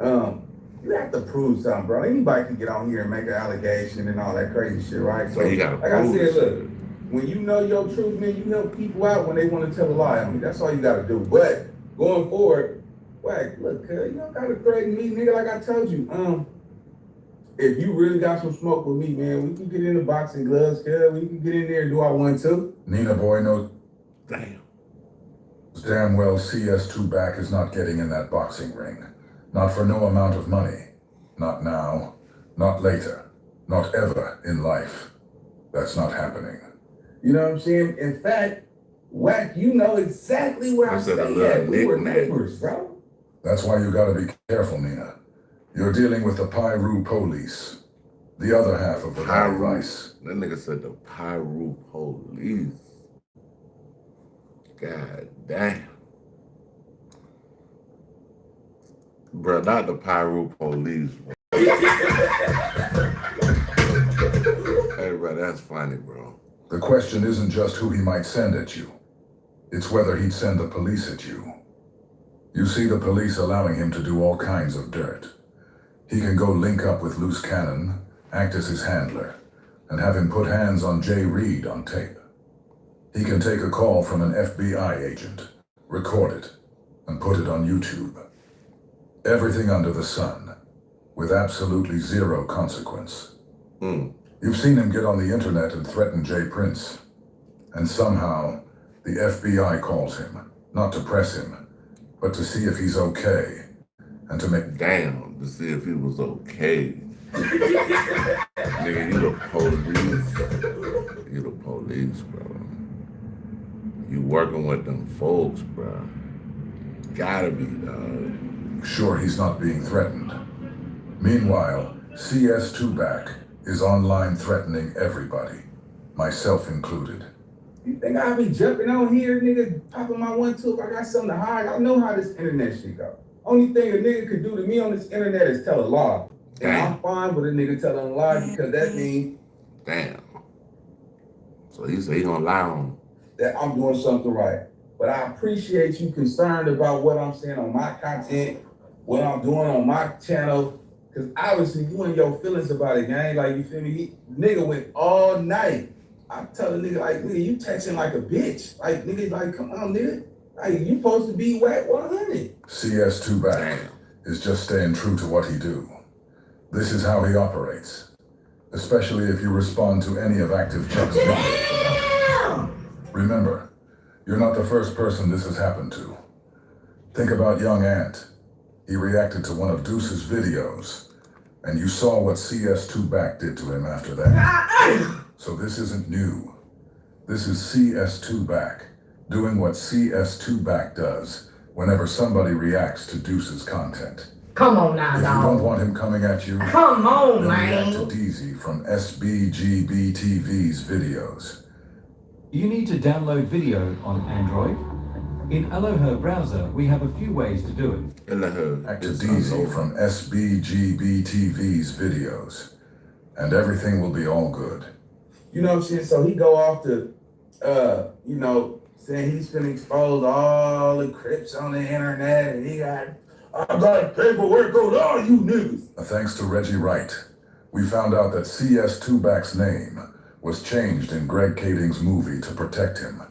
You have to prove something, bro. Anybody can get on here and make an allegation and all that crazy shit, right? So you gotta like I prove said, look, shit. when you know your truth, man, you help people out when they want to tell a lie on you. That's all you gotta do. But going forward, look, you don't gotta threaten me, nigga, like I told you. If you really got some smoke with me, man, we can get in the boxing gloves, cuz. We can get in there and do our 1-2. Nina Boy knows Damn well CS2 back is not getting in that boxing ring. Not for no amount of money. Not now. Not later. Not ever in life. That's not happening. You know what I'm saying? In fact, Whack, you know exactly where I stay at. We were neighbors, bro. That's why you gotta be careful, Nina. You're dealing with the Pyru police. The other half of the vice. That nigga said the Pyru police. God damn. Bro, not the Pyru police. Hey, bro, that's funny, bro. The question isn't just who he might send at you. It's whether he'd send the police at you. You see the police allowing him to do all kinds of dirt. He can go link up with Loose Cannon, act as his handler, and have him put hands on Jay Reed on tape. He can take a call from an FBI agent, record it, and put it on YouTube. Everything under the sun, with absolutely zero consequence. You've seen him get on the internet and threaten Jay Prince. And somehow, the FBI calls him, not to press him, but to see if he's okay, and to make... Damn, to see if he was okay. Nigga, you the police. You the police, bro. You working with them folks, bro. Gotta be, dog. Sure, he's not being threatened. Meanwhile, CS2 back is online threatening everybody, myself included. You think I'll be jumping on here, nigga, popping my 1-2 if I got something to hide? I know how this internet shit go. Only thing a nigga could do to me on this internet is tell a lie. And I'm fine with a nigga telling a lie because that means... Damn. So he said he gonna lie on that I'm doing something right. But I appreciate you concerned about what I'm saying on my content, what I'm doing on my channel, Cause obviously you in your feelings about it, gang. Like, you feel me? Nigga went all night. I tell a nigga, like, nigga, you texting like a bitch. Like, nigga, like, come on, nigga. Like, you supposed to be whack 100. CS2 back is just staying true to what he do. This is how he operates, especially if you respond to any of Active Chuck's videos. Remember, you're not the first person this has happened to. Think about young Ant. He reacted to one of Deuce's videos, and you saw what CS2 back did to him after that. So this isn't new. This is CS2 back, doing what CS2 back does whenever somebody reacts to Deuce's content. Come on now, If you dog. don't want him coming at you, Come on, then react man. to DZ from SBGBTV's videos. You need to download video on Android. In Aloha browser, we have a few ways to do it. Act to DZ from SBGBTV's videos, and everything will be all good. You know what I'm saying? So he go off to, you know, saying he's finna expose all the Crips on the internet, and I got paperwork on all you niggas. Thanks to Reggie Wright, we found out that CS2 back's name was changed in Greg Kading's movie to protect him.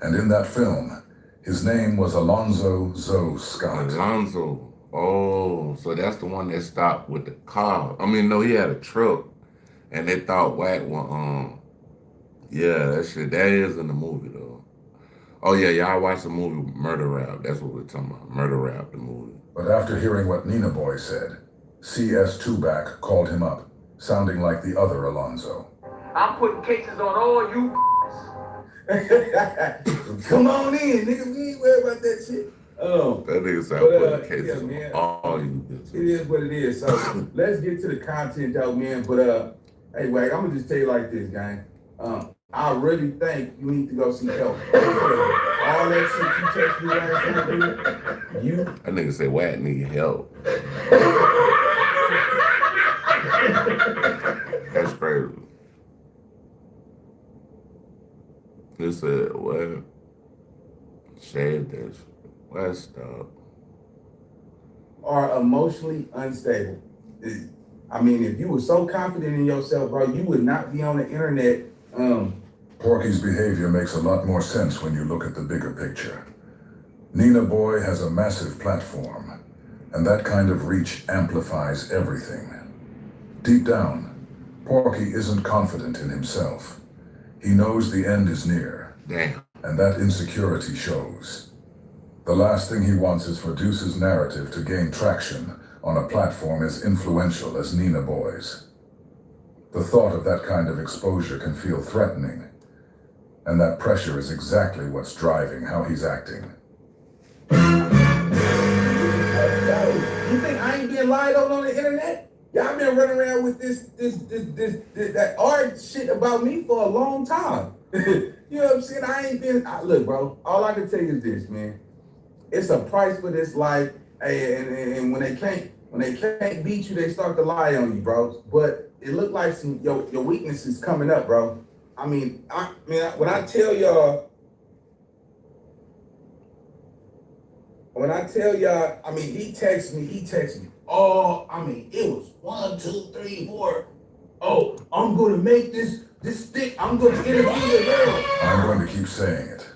And in that film, his name was Alonzo Zoe Scott. Alonzo. Oh, so that's the one that stopped with the car. I mean, no, he had a truck, and they thought Wack was, yeah, that is in the movie, though. Oh, yeah, y'all watched the movie Murder Rap. That's what we're talking about, Murder Rap, the movie. But after hearing what Nina Boy said, CS2 back called him up, sounding like the other Alonzo. I'm putting cases on all you. Come on in, nigga. We ain't worried about that shit. That nigga said putting cases on all you bitches. It is what it is. So let's get to the content, though, man. But hey, Wack, I'm gonna just tell you like this, gang. I really think you need to go see help. All that shit you text me last night, dude. You. That nigga said Wack need help. That's crazy. He said, what? Shave this. What? Stop. Are emotionally unstable. I mean, if you were so confident in yourself, bro, you would not be on the internet. Porky's behavior makes a lot more sense when you look at the bigger picture. Nina Boy has a massive platform, and that kind of reach amplifies everything. Deep down, Porky isn't confident in himself. He knows the end is near. Damn. And that insecurity shows. The last thing he wants is for Deuce's narrative to gain traction on a platform as influential as Nina Boy's. The thought of that kind of exposure can feel threatening, and that pressure is exactly what's driving how he's acting. You think I ain't being lied on the internet? Y'all been running around with that art shit about me for a long time. You know what I'm saying? I ain't been. Look, bro. All I can tell you is this, man. It's a price for this life, and when they can't beat you, they start to lie on you, bro. But it looked like your weakness is coming up, bro. I mean, when I tell y'all, I mean, he texts me. Oh, I mean, it was 1, 2, 3, 4. Oh, I'm gonna make this stick. I'm gonna interview the girl. I'm going to keep saying it.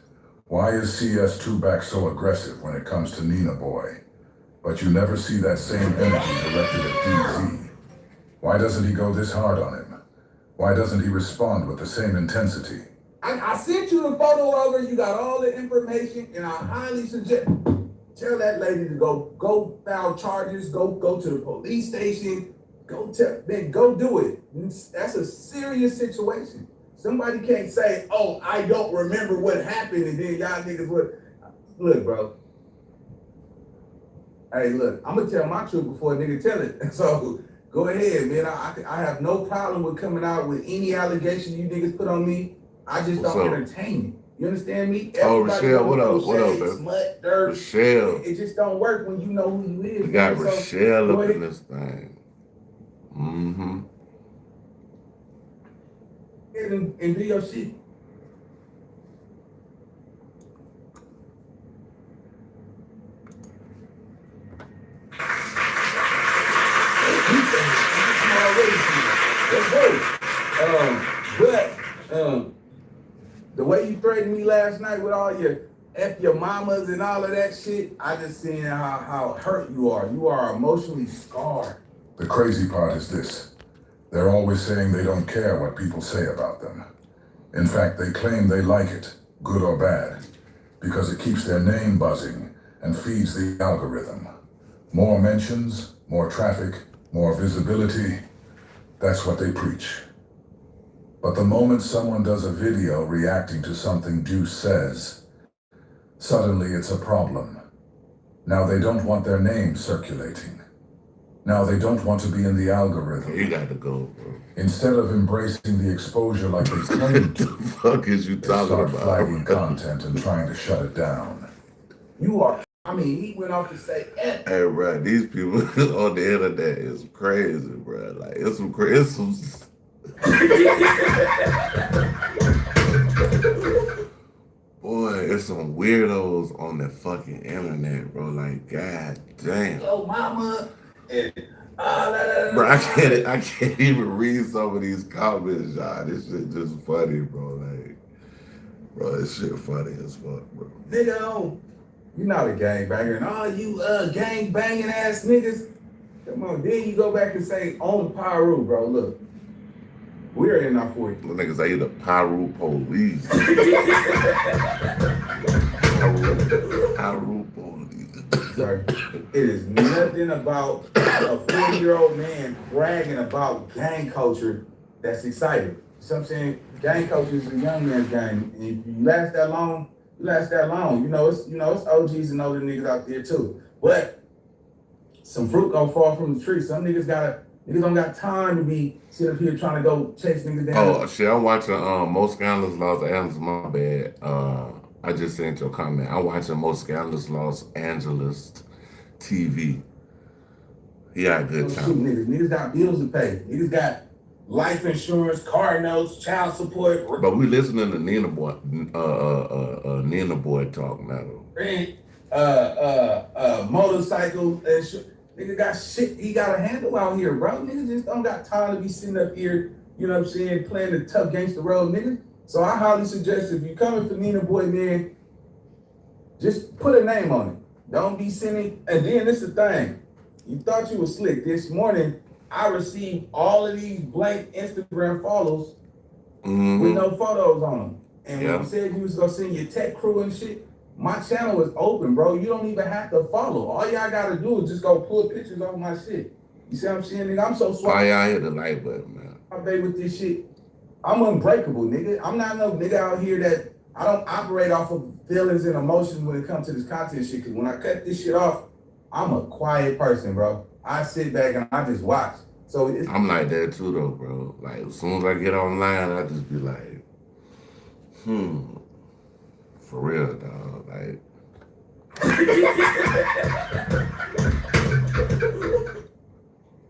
Why is CS2 back so aggressive when it comes to Nina Boy? But you never see that same energy directed at DZ. Why doesn't he go this hard on him? Why doesn't he respond with the same intensity? I sent you the photo over. You got all the information, and I highly suggest tell that lady to go file charges. Go to the police station. Go do it. That's a serious situation. Somebody can't say, "Oh, I don't remember what happened," and then y'all niggas would look, bro. Hey, look, I'm gonna tell my truth before a nigga tell it. So go ahead, man. I have no problem with coming out with any allegation you niggas put on me. I just don't entertain it. You understand me? Oh, Rochelle, what up, man? Smut, dirt. Rochelle. It just don't work when you know who you is. We got man. Rochelle So, up in this thing. Mm-hmm. And do your shit. threatened me last night with all your F your mamas and all of that shit, I just seen how hurt you are. You are emotionally scarred. The crazy part is this. They're always saying they don't care what people say about them. In fact, they claim they like it, good or bad, because it keeps their name buzzing and feeds the algorithm. More mentions, more traffic, more visibility. That's what they preach. But the moment someone does a video reacting to something Deuce says, suddenly it's a problem. Now they don't want their name circulating. Now they don't want to be in the algorithm. You got to go, bro. Instead of embracing the exposure like they claim to, What the fuck is you talking start about? flagging content and trying to shut it down. You are, I mean, he went off to say F. Hey, bro, these people on the internet is crazy, bro. Like, it's some crazy. Boy, it's some weirdos on the fucking internet, bro. Like, god damn. Yo, mama. And, bro, I can't even read some of these comments, y'all. This shit just funny, bro. Like, bro, this shit funny as fuck, bro. Nigga, you not a gangbanger. And all you gang banging ass niggas. Come on, then you go back and say on Pyru, bro. Look, we're in our 40s. The niggas say the Pyru police. Pyru police. Sir, it is nothing about a 40-year-old man bragging about gang culture that's exciting. So I'm saying gang culture is a young man's game. And if you last that long, you last that long. You know, it's OGs and older niggas out there too. But some fruit gonna fall from the tree. Some niggas don't got time to be sitting up here trying to go chase niggas down. Oh shit, I'm watching Most Scandalous Los Angeles. My bad. I just sent your comment. I'm watching Most Scandalous Los Angeles TV. He got a good time. Niggas got bills to pay. Niggas got life insurance, car notes, child support. But we listening to Nina Boy talk now though. Rent, motorcycle, nigga got shit he got a handle out here, bro. Niggas just don't got time to be sitting up here, you know what I'm saying, playing the tough gangster role, nigga. So I highly suggest if you're coming for Nina Boy, man, just put a name on it. Don't be sending, and then this is the thing. You thought you was slick. This morning, I received all of these blank Instagram follows with no photos on them. And when you said you was gonna send your tech crew and shit, my channel is open, bro. You don't even have to follow. All y'all gotta do is just go pull pictures of my shit. You see what I'm saying, nigga? I'm so swag. Oh, y'all hit the like button, man. I'm with this shit. I'm unbreakable, nigga. I'm not no nigga out here that I don't operate off of feelings and emotions when it comes to this content shit. Cause when I cut this shit off, I'm a quiet person, bro. I sit back and I just watch. So I'm like that too, though, bro. Like as soon as I get online, I just be like, for real, dog. Like,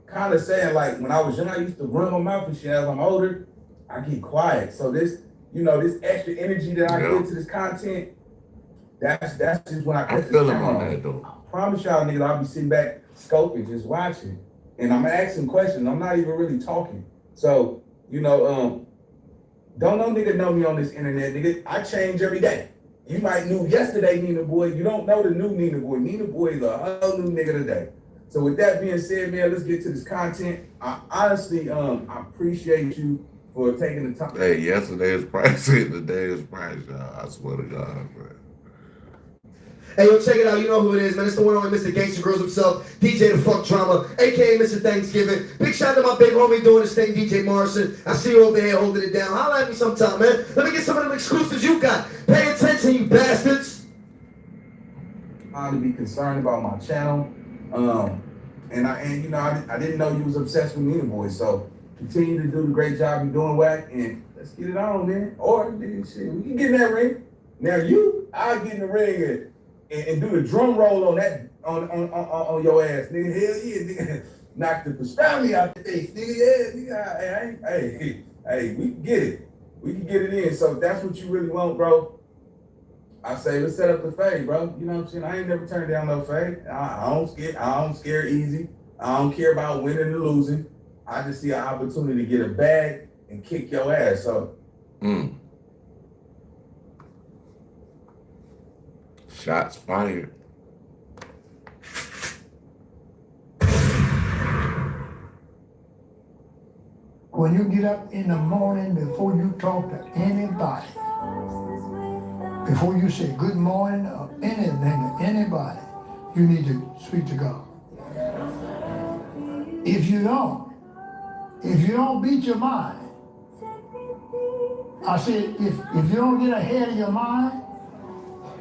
kind of saying like when I was young, I used to run my mouth and shit. As I'm older, I get quiet. So this, you know, this extra energy that I get to this content, that's just when I cut this camera on. That, though. I promise y'all, niggas, I'll be sitting back scoping, just watching, and I'm asking questions. I'm not even really talking. So, you know, don't no nigga know me on this internet, nigga. I change every day. You might knew yesterday Nina Boy. You don't know the new Nina Boy. Nina Boy is a whole new nigga today. So with that being said, man, let's get to this content. I honestly, I appreciate you for taking the time. Hey, yesterday's price and today's price, y'all. I swear to God, man. Hey, yo, check it out. You know who it is, man. It's the one on Mr. Gangsta Grills himself, DJ The Fuck Drama, a.k.a. Mr. Thanksgiving. Big shout out to my big homie doing this thing, DJ Morrison. I see you over there holding it down. Holla at me sometime, man. Let me get some of them exclusives you got. Pay attention, you bastards. To be concerned about my channel. And you know, I didn't know you was obsessed with Nina Boy. So continue to do the great job you're doing, Wack, and let's get it on, man. Or, shit, we can get in that ring. Now I'll get in the ring and do the drum roll on that on your ass, nigga. Hell yeah, nigga. Knock the pastrami out the face, nigga. Yeah, nigga. Hey, we can get it. We can get it in. So if that's what you really want, bro, I say let's set up the fade, bro. You know what I'm saying? I ain't never turned down no fade. I don't scare easy. I don't care about winning or losing. I just see an opportunity to get a bag and kick your ass. So Shots fired. When you get up in the morning, before you talk to anybody, before you say good morning or anything to anybody, you need to speak to God. If you don't beat your mind, I said, if you don't get ahead of your mind,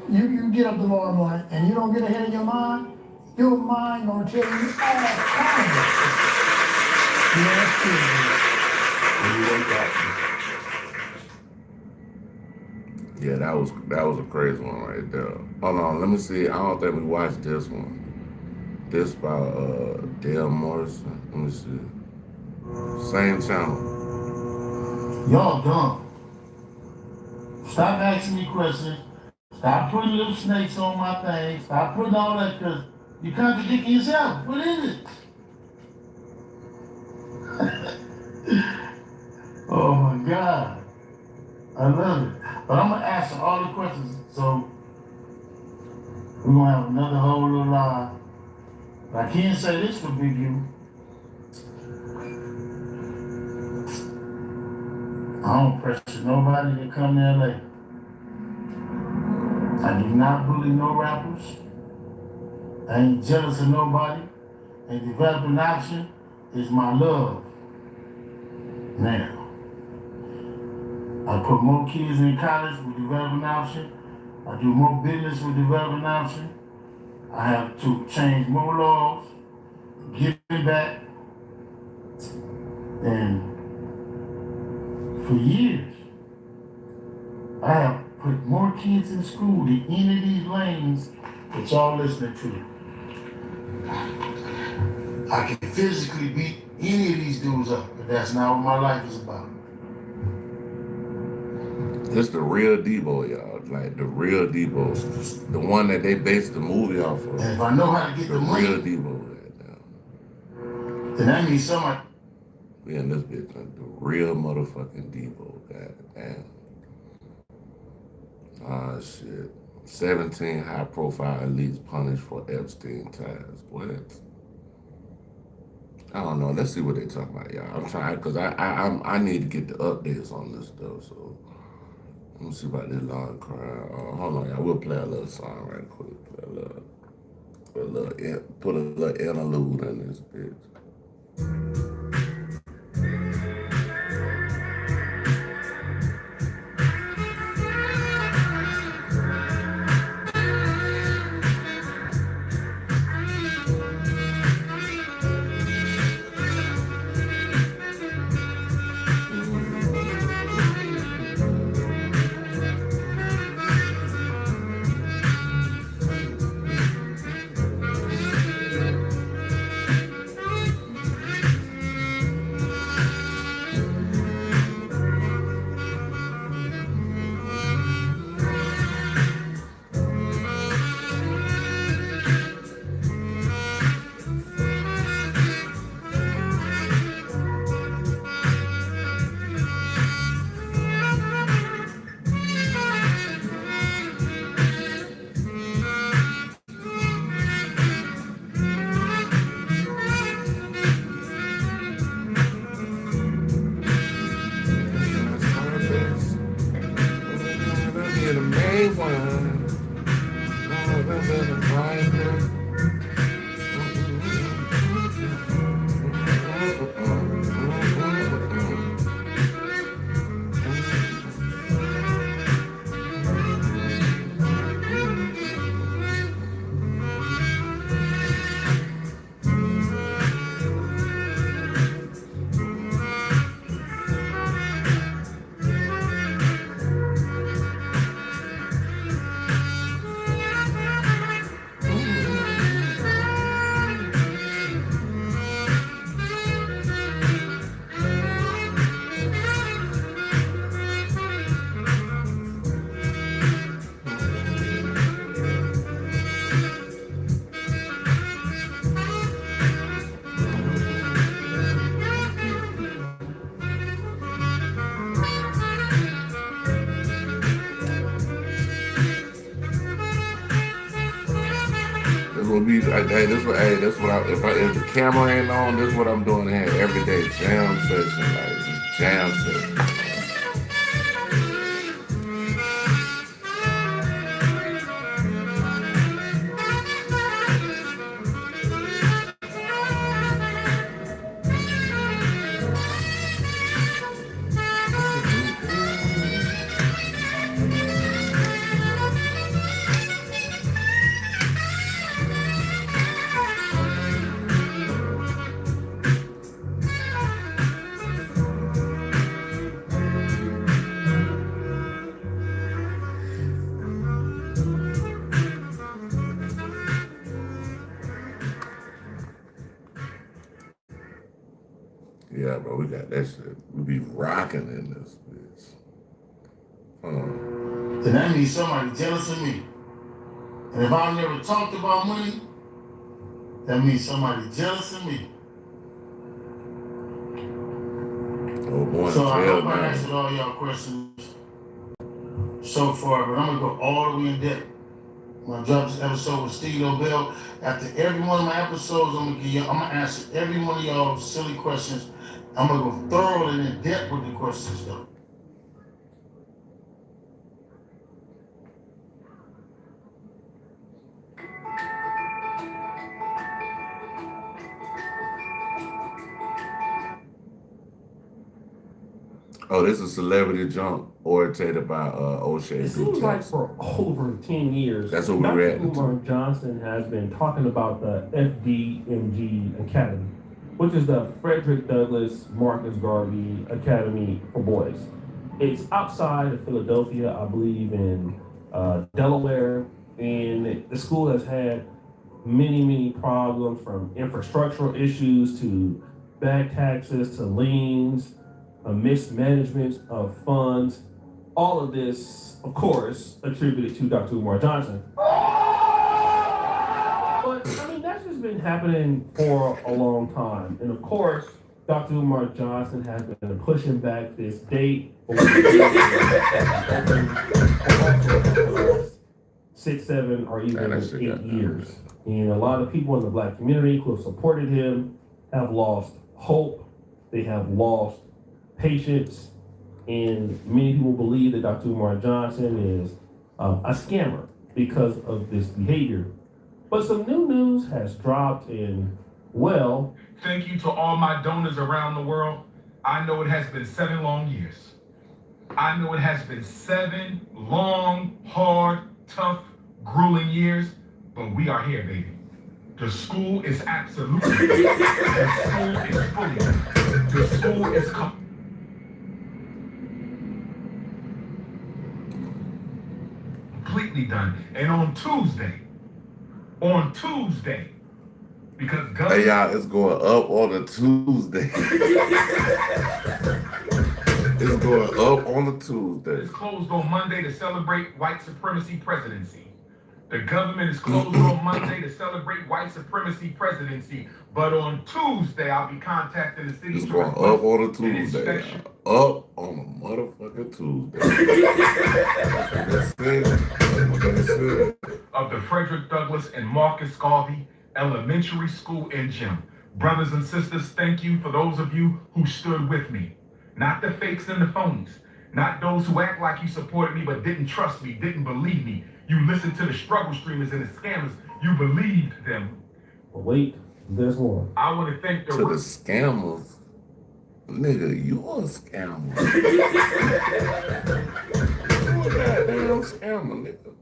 you get up tomorrow morning and you don't get ahead of your mind gonna tell you all kinds of stuff. When you wake up. Yeah, that was a crazy one right there. Hold on, let me see. I don't think we watched this one. This by Dale Morrison. Let me see. Same channel. Y'all dumb. Stop asking me questions. Stop putting little snakes on my thing. Stop putting all that, because you're contradicting yourself. What is it? Oh my God. I love it. But I'm gonna answer all the questions, so we're gonna have another whole little live. But I can't say this for Big U. I don't pressure nobody to come to LA. I do not bully no rappers. I ain't jealous of nobody. And developing option is my love. Now, I put more kids in college with developing option. I do more business with developing option. I have to change more laws, give it back. And for years, I have put more kids in school than any of these lanes that y'all listening to. I can physically beat any of these dudes up, but that's not what my life is about. This the real Debo, y'all. Like the real Debo. The one that they based the movie off of. And if I know how to get the money, real Debo right now. Then that means somebody. We in this bitch, like the real motherfucking Debo. God damn. Ah, shit. 17 high-profile elites punished for Epstein ties. What? I don't know. Let's see what they talking about, y'all. I'm trying, because I need to get the updates on this stuff, so let me see about this long crowd. Hold on, y'all. We'll play a little song right quick. Put a little interlude in this bitch. If the camera ain't on, this is what I'm doing here every day. Jam session, like just jam session. Yeah, bro, we got that shit. We be rocking in this bitch. Then that means somebody jealous of me. And if I never talked about money, that means somebody jealous of me. Oh boy, so I hope I answered all y'all questions so far, but I'm gonna go all the way in depth. When I drop this episode with Steve Bell, after every one of my episodes, I'm gonna answer every one of y'all silly questions. I'm gonna go thoroughly and in depth with the questions though. Oh, this is Celebrity Jump, originated by O'Shea. It seems like for over 10 years, that's what we're at. Dr. Umar Johnson has been talking about the FDMG Academy, which is the Frederick Douglass Marcus Garvey Academy for Boys. It's outside of Philadelphia, I believe in Delaware, and the school has had many problems, from infrastructural issues to bad taxes to liens, mismanagement of funds. All of this, of course, attributed to Dr. Umar Johnson. But I mean, that's just been happening for a long time. And of course, Dr. Umar Johnson has been pushing back this date for 6, 7, or even 8 years. And a lot of people in the Black community who have supported him have lost hope. They have lost patience, and many people believe that Dr. Umar Johnson is a scammer because of this behavior. But some new news has dropped, and well, thank you to all my donors around the world. I know it has been 7 long years. I know it has been 7 long, hard, tough, grueling years, but we are here, baby. The school is absolutely, the school is fully, the school is completely done. And on Tuesday, because hey y'all, it's going up on a Tuesday. It's going up on a Tuesday. It's closed on Monday to celebrate white supremacy presidency. The government is closed on Monday to celebrate white supremacy presidency. But on Tuesday, I'll be contacting the city. It's going up on a Tuesday. Up on a motherfucking Tuesday. That's it. Of the Frederick Douglass and Marcus Garvey Elementary School and Gym. Brothers and sisters, thank you for those of you who stood with me. Not the fakes and the phonies. Not those who act like you supported me but didn't trust me, didn't believe me. You listened to the struggle streamers and the scammers. You believed them. But wait, there's more. I want to thank the scammers. Nigga, you're a scammer. You're a goddamn scammer, nigga.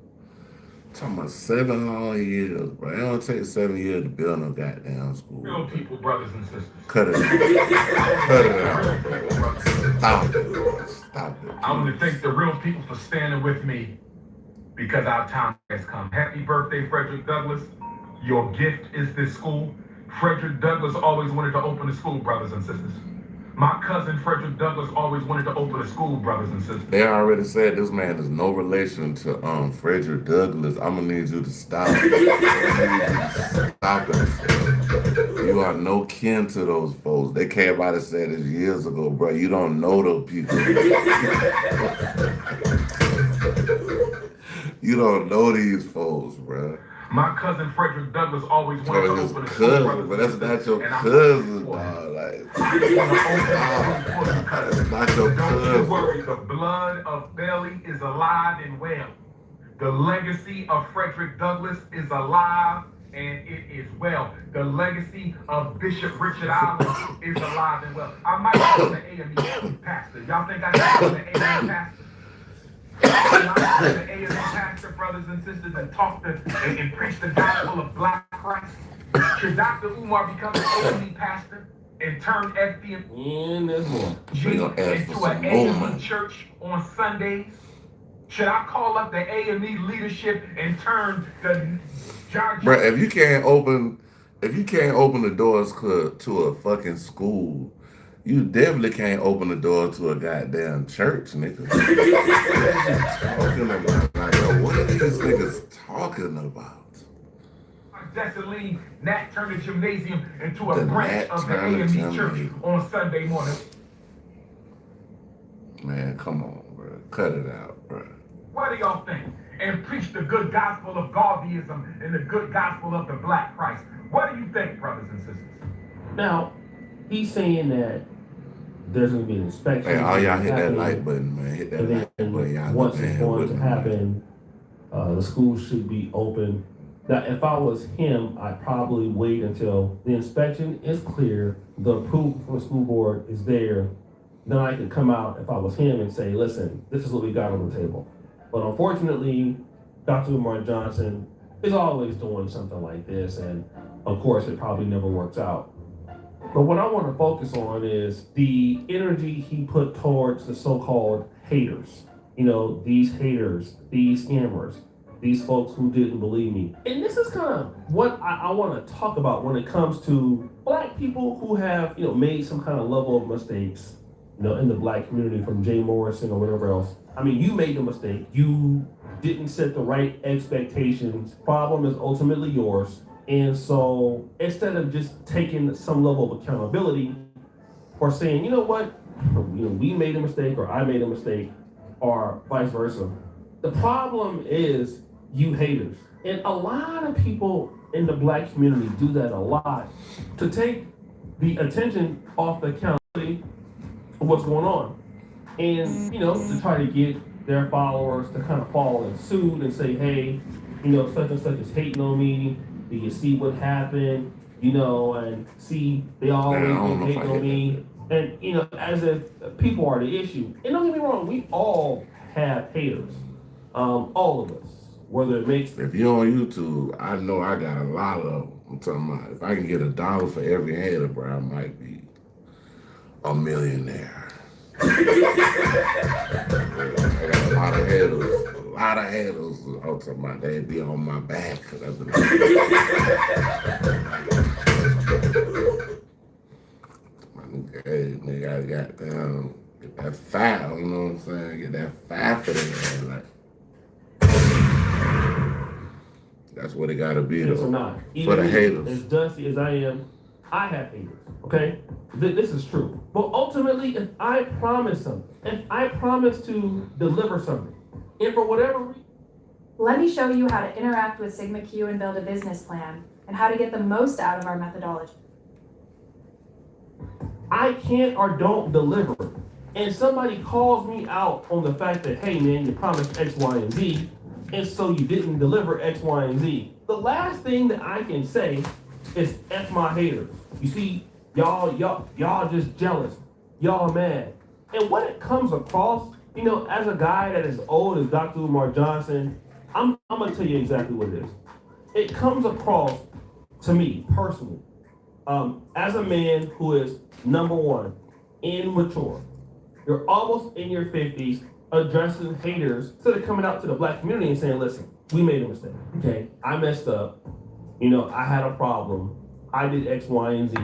Talking about 7 long years, bro. It don't take 7 years to build no goddamn school. Real people, brothers and sisters. Cut it out. Cut it out. Stop it. Stop it. I want to thank the real people for standing with me, because our time has come. Happy birthday, Frederick Douglass. Your gift is this school. Frederick Douglass always wanted to open a school, brothers and sisters. My cousin Frederick Douglass always wanted to open a school, brothers and sisters. They already said this man is no relation to Frederick Douglass. I'm gonna need you to stop. Stop it. You are no kin to those folks. They came out and said this years ago, bro. You don't know those people. You don't know these folks, bro. My cousin Frederick Douglass always wanted to his open a school, cousin, brothers but and that's sisters, not your and I'm cousin, for it. dog. Like, I want to open a school for you, cousin. that's not your Don't you cousin. worry, the blood of Bailey is alive and well. The legacy of Frederick Douglass is alive and it is well. The legacy of Bishop Richard Allen is alive and well. I might be the AME pastor. Y'all think I should be the AME pastor? I might be the AME pastor, brothers and sisters, and talk to and preach the gospel of Black Christ. Should Dr. Umar become an AME pastor and turn FDMG into an AME church on Sundays? Should I call up the AME leadership and turn the Georgia? Bro, if you can't open the doors to a fucking school, you definitely can't open the door to a goddamn church, nigga. Talking about, like, yo, what are these niggas talking about? Dessalines Nat Turner Gymnasium into a The branch Nat of the Turner AME Gymnasium. church on Sunday morning. Man, come on, bro. Cut it out, bro. What do y'all think? And preach the good gospel of Garveyism and the good gospel of the Black Christ. What do you think, brothers and sisters? Now, he's saying that there's going to be an inspection. Hey, all y'all hit that like button, man. Hit that like button. Y'all once know, it's man, going with to me, happen, the school should be open. Now, if I was him, I'd probably wait until the inspection is clear, the approval from the school board is there. Then I could come out, if I was him, and say, listen, this is what we got on the table. But unfortunately, Dr. Umar Johnson is always doing something like this, and of course, it probably never works out. But what I want to focus on is the energy he put towards the so-called haters. You know, these haters, these scammers, these folks who didn't believe me. And this is kind of what I want to talk about when it comes to Black people who have, you know, made some kind of level of mistakes, you know, in the Black community, from Jay Morrison or whatever else. I mean, you made the mistake. You didn't set the right expectations. Problem is ultimately yours. And so instead of just taking some level of accountability or saying, you know what, you know, we made a mistake or I made a mistake or vice versa. The problem is you haters. And a lot of people in the Black community do that a lot to take the attention off the accountability of what's going on. And, you know, to try to get their followers to kind of fall in suit and say, hey, you know, such and such is hating on me. Do you see what happened? You know, and see, they always been hating on me. And, you know, as if people are the issue. And don't get me wrong, we all have haters. All of us. Whether it makes... If you're on YouTube, I know I got a lot of them. I'm talking about, if I can get $1 for every hater, bro, I might be a millionaire. I got a lot of haters. I'm talking about, they'd be on my back. Hey, nigga, I got get that file, you know what I'm saying? Get that file for them, like. That's what it gotta be, though. Or not. For the haters. As dusty as I am, I have haters, okay? This is true. But ultimately, if I promise something, if I promise to deliver something, and for whatever reason... Let me show you how to interact with Sigma Q and build a business plan, and how to get the most out of our methodology. I can't or don't deliver, and somebody calls me out on the fact that, hey man, you promised X, Y, and Z, and so you didn't deliver X, Y, and Z. The last thing that I can say is F my haters. You see, y'all just jealous. Y'all mad. And when it comes across, you know, as a guy that is old as Dr. Umar Johnson, I'm gonna tell you exactly what it is. It comes across to me personally, as a man who is, number one, immature. You're almost in your 50s, addressing haters instead of coming out to the Black community and saying, listen, we made a mistake, okay? I messed up. You know, I had a problem. I did X, Y, and Z.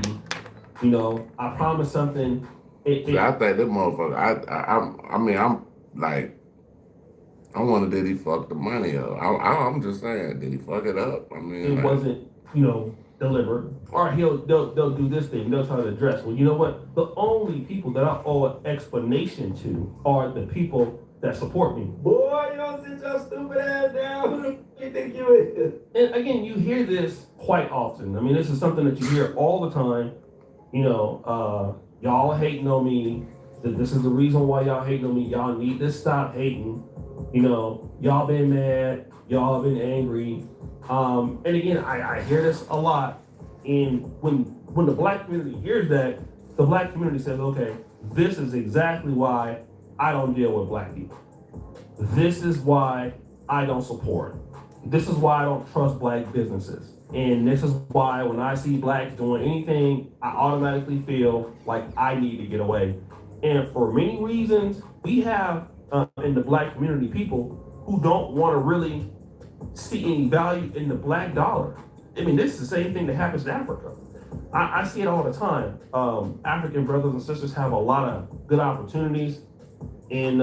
You know, I promised something. I think that motherfucker, I mean, I'm like, I wonder, did he fuck the money up? I'm just saying, did he fuck it up? I mean, it like, wasn't, you know, delivered. Or they'll do this thing, they'll try to address. Well, you know what? The only people that I owe an explanation to are the people that support me. Boy, you don't sit your stupid ass down. Who you think you is? And again, you hear this quite often. I mean, this is something that you hear all the time. You know, y'all hating on me. This is the reason why y'all hating on me. Y'all need to stop hating. You know, y'all been mad. Y'all been angry. And again, I hear this a lot. And when the black community hears that, the black community says, okay, this is exactly why I don't deal with black people. This is why I don't support. This is why I don't trust black businesses. And this is why when I see blacks doing anything, I automatically feel like I need to get away. And for many reasons, we have in the black community people who don't want to really see any value in the black dollar. I mean, this is the same thing that happens in Africa. I see it all the time. African brothers and sisters have a lot of good opportunities. And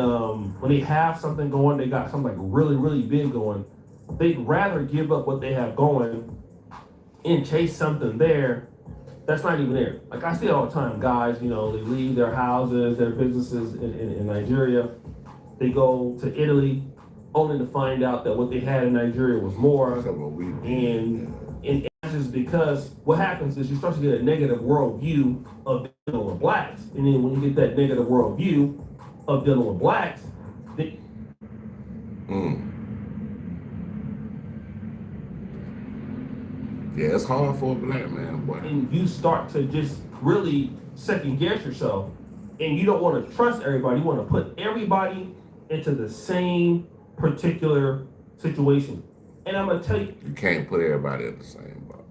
when they have something going, they got something like really, really big going, they'd rather give up what they have going and chase something there that's not even there. Like I see it all the time, guys, you know, they leave their houses, their businesses in Nigeria. They go to Italy only to find out that what they had in Nigeria was more. And that's just because what happens is you start to get a negative worldview of dealing with blacks. And then when you get that negative worldview of dealing with blacks, Yeah, it's hard for a black man, boy. And you start to just really second guess yourself. And you don't want to trust everybody. You want to put everybody into the same particular situation. And I'm going to tell you. You can't put everybody in the same box.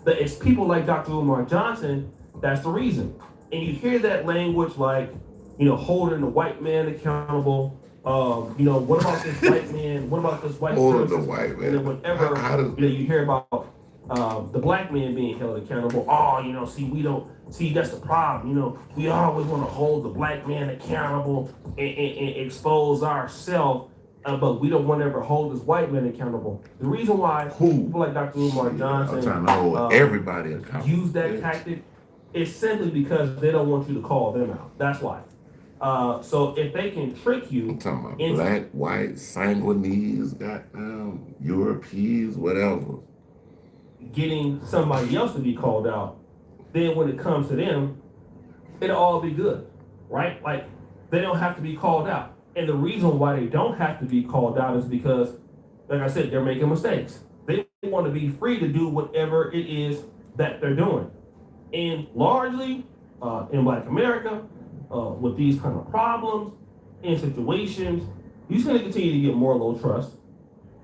That it's people like Dr. Umar Johnson, that's the reason. And you hear that language like, you know, holding the white man accountable. You know, what about this white man? What about this white Holding person? the white man. And then whenever you know, you hear about the black man being held accountable, oh, you know, that's the problem. You know, we always want to hold the black man accountable and expose ourselves, but we don't want to ever hold this white man accountable. The reason why people like Dr. Umar Johnson I'm trying to hold everybody accountable. Use that tactic is simply because they don't want you to call them out. That's why. So if they can trick you, I'm talking about black, white, Sanguinese, goddamn, Europeans, whatever. Getting somebody else to be called out, then when it comes to them, it'll all be good, right? Like they don't have to be called out. And the reason why they don't have to be called out is because, like I said, they're making mistakes. They want to be free to do whatever it is that they're doing. And largely in Black America, with these kind of problems and situations, you're just going to continue to get more low trust.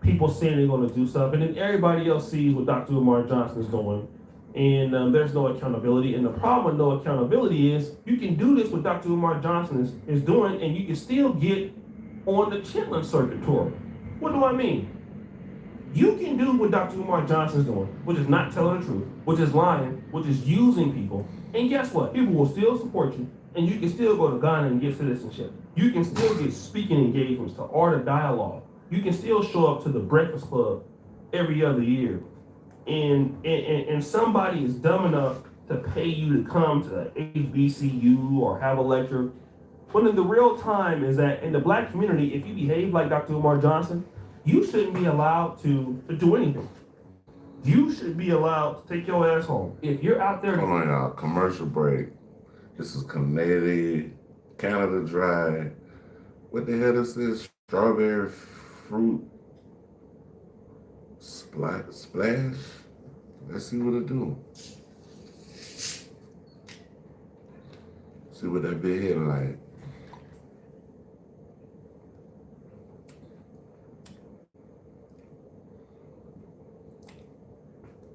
People saying they're going to do stuff, and then everybody else sees what Dr. Umar Johnson is doing, and there's no accountability. And the problem with no accountability is you can do this what Dr. Umar Johnson is doing, and you can still get on the Chitlin circuit tour. What do I mean? You can do what Dr. Umar Johnson is doing, which is not telling the truth, which is lying, which is using people. And guess what? People will still support you, and you can still go to Ghana and get citizenship. You can still get speaking engagements to Art of Dialogue. You can still show up to the Breakfast Club every other year. And somebody is dumb enough to pay you to come to HBCU or have a lecture. When in the real time is that in the black community, if you behave like Dr. Umar Johnson, you shouldn't be allowed to do anything. You should be allowed to take your ass home. If you're out there. Hold on, y'all. Commercial break. This is Canada Dry. What the hell is this? Strawberry fruit splash? Let's see what it do. See what that big head like.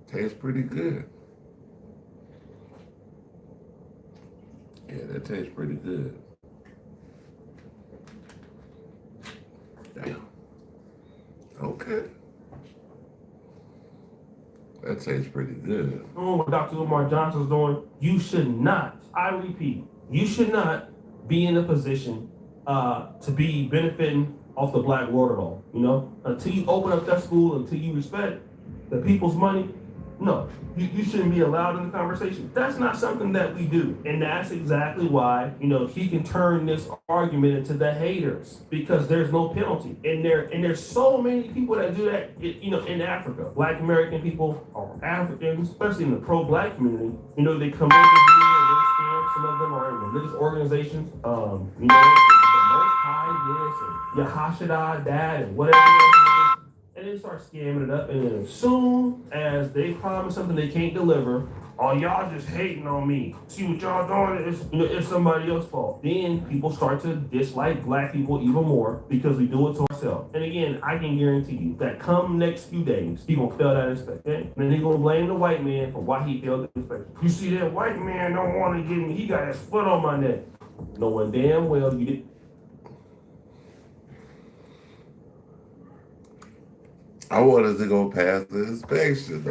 Tastes pretty good. Yeah, that tastes pretty good. Damn. Okay. That tastes pretty good. Doing what Dr. Umar Johnson's doing, you should not, I repeat, you should not be in a position to be benefiting off the black world at all. You know, until you open up that school, until you respect the people's money, No, you shouldn't be allowed in the conversation. That's not something that we do. And that's exactly why, he can turn this argument into the haters because there's no penalty. And there's so many people that do that, in Africa. Black American people or Africans, especially in the pro-black community, they come over here and they scam. Some of them are in religious organizations. The Most High this and Yahashadai that and whatever else it is. And they start scamming it up, and then as soon as they promise something they can't deliver, oh, y'all just hating on me. See what y'all doing is, it's somebody else's fault. Then people start to dislike black people even more because we do it to ourselves. And again, I can guarantee you that come next few days, he gonna fail that inspection. Okay? And then he gonna blame the white man for why he failed the inspection. You see, that white man don't want to get me. He got his foot on my neck. Knowing damn well you did. I wanted to go past the inspection.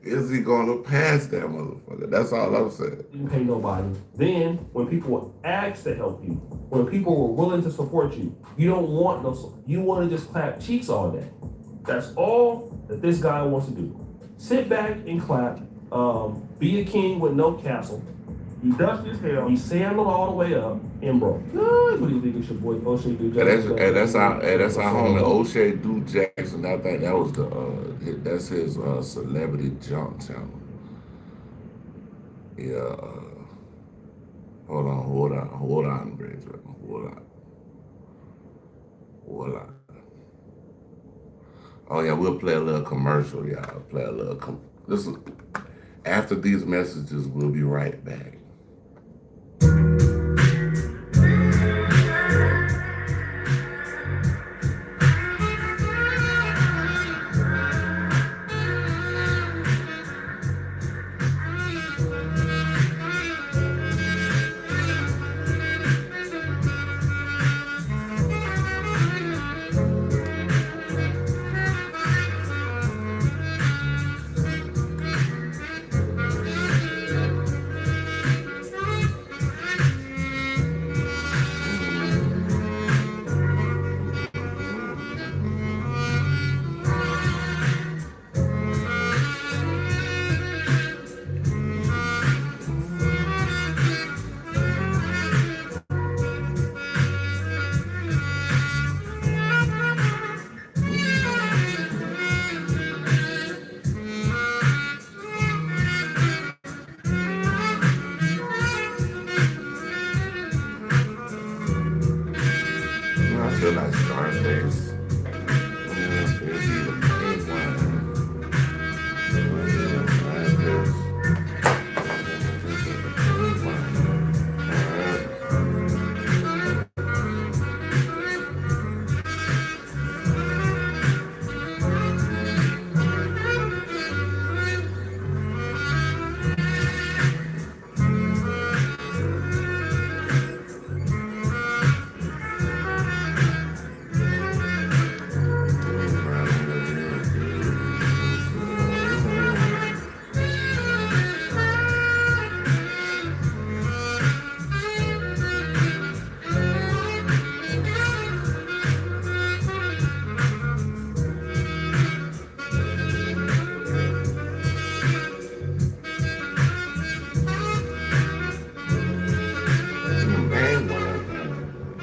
Is he gonna pass that motherfucker? That's all I'm saying. You didn't pay nobody. Then, when people ask to help you, when people were willing to support you, you don't want no. You want to just clap cheeks all day. That's all that this guy wants to do. Sit back and clap. Be a king with no castle. He dusty as hell. He sandaled all the way up and broke. That's what he think it's your boy O'Shea Do Jackson. That's our homie O'Shea Do Jackson. I think that was that's his celebrity jump channel. Yeah. Hold on, Bridge. Hold on. Oh yeah, we'll play a little commercial, y'all. Play a little. Listen. After these messages, we'll be right back.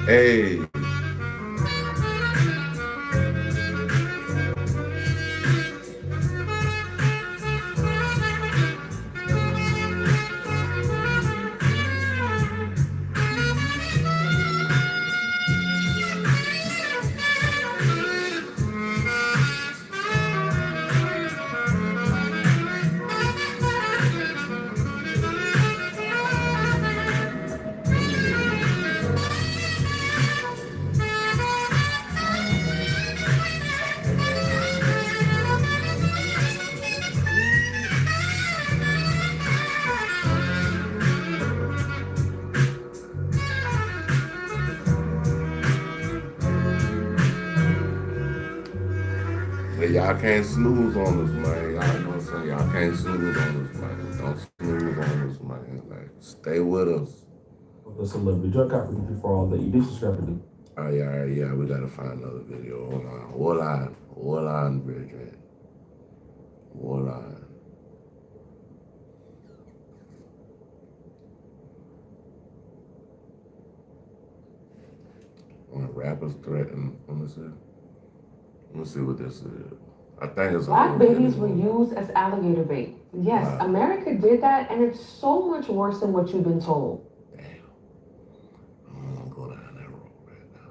Hey. Y'all can't snooze on this, man. Y'all know what I'm saying? Y'all can't snooze on this, man. Don't snooze on this, man. Like, stay with us. The celebrity drug opportunity for all that you did subscribe to do. Oh yeah, we gotta find another video. Hold on. Warline, brethren. Warline. When rappers threaten, let me see what this is. I think it's Black babies were used as alligator bait. Yes, Wow. America did that, and it's so much worse than what you've been told. I'm gonna go down that road right now.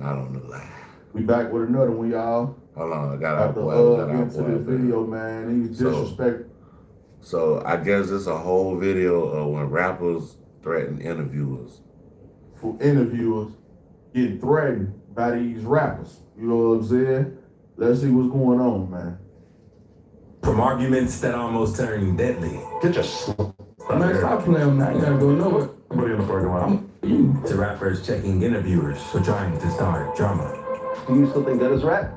Not on the line. We back with another one, y'all. Hold on, I got our After boy. getting to this video, man, he's disrespect. So I guess it's a whole video of when rappers threaten interviewers. For interviewers getting threatened by these rappers. You know what I'm saying? Let's see what's going on, man. From arguments that almost turn deadly. Get your man, stop playing, man. You gotta go nowhere. What are you in the parking lot? To rappers checking interviewers for trying to start drama. Do you still think that is rap?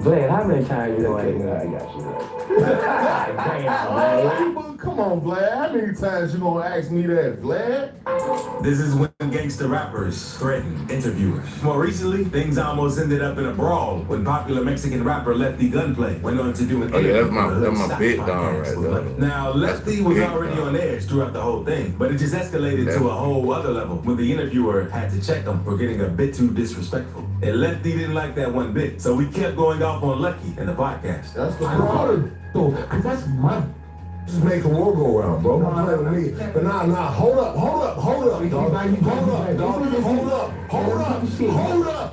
Vlad, how many times you know I got you. Damn, come on, Vlad. How many times you gonna ask me that, Vlad? This is when gangster rappers threaten interviewers. More recently, things almost ended up in a brawl when popular Mexican rapper Lefty Gunplay went on to do an interview. That's my big dog right there. Now, Lefty was already on edge throughout the whole thing, but it just escalated to a whole other level when the interviewer had to check him for getting a bit too disrespectful. And Lefty didn't like that one bit, so he kept going off on Lucky in the podcast. That's the problem. Because that's my... Just make the world go around, bro. Don't play with me. But nah, hold up, dog. Hold up,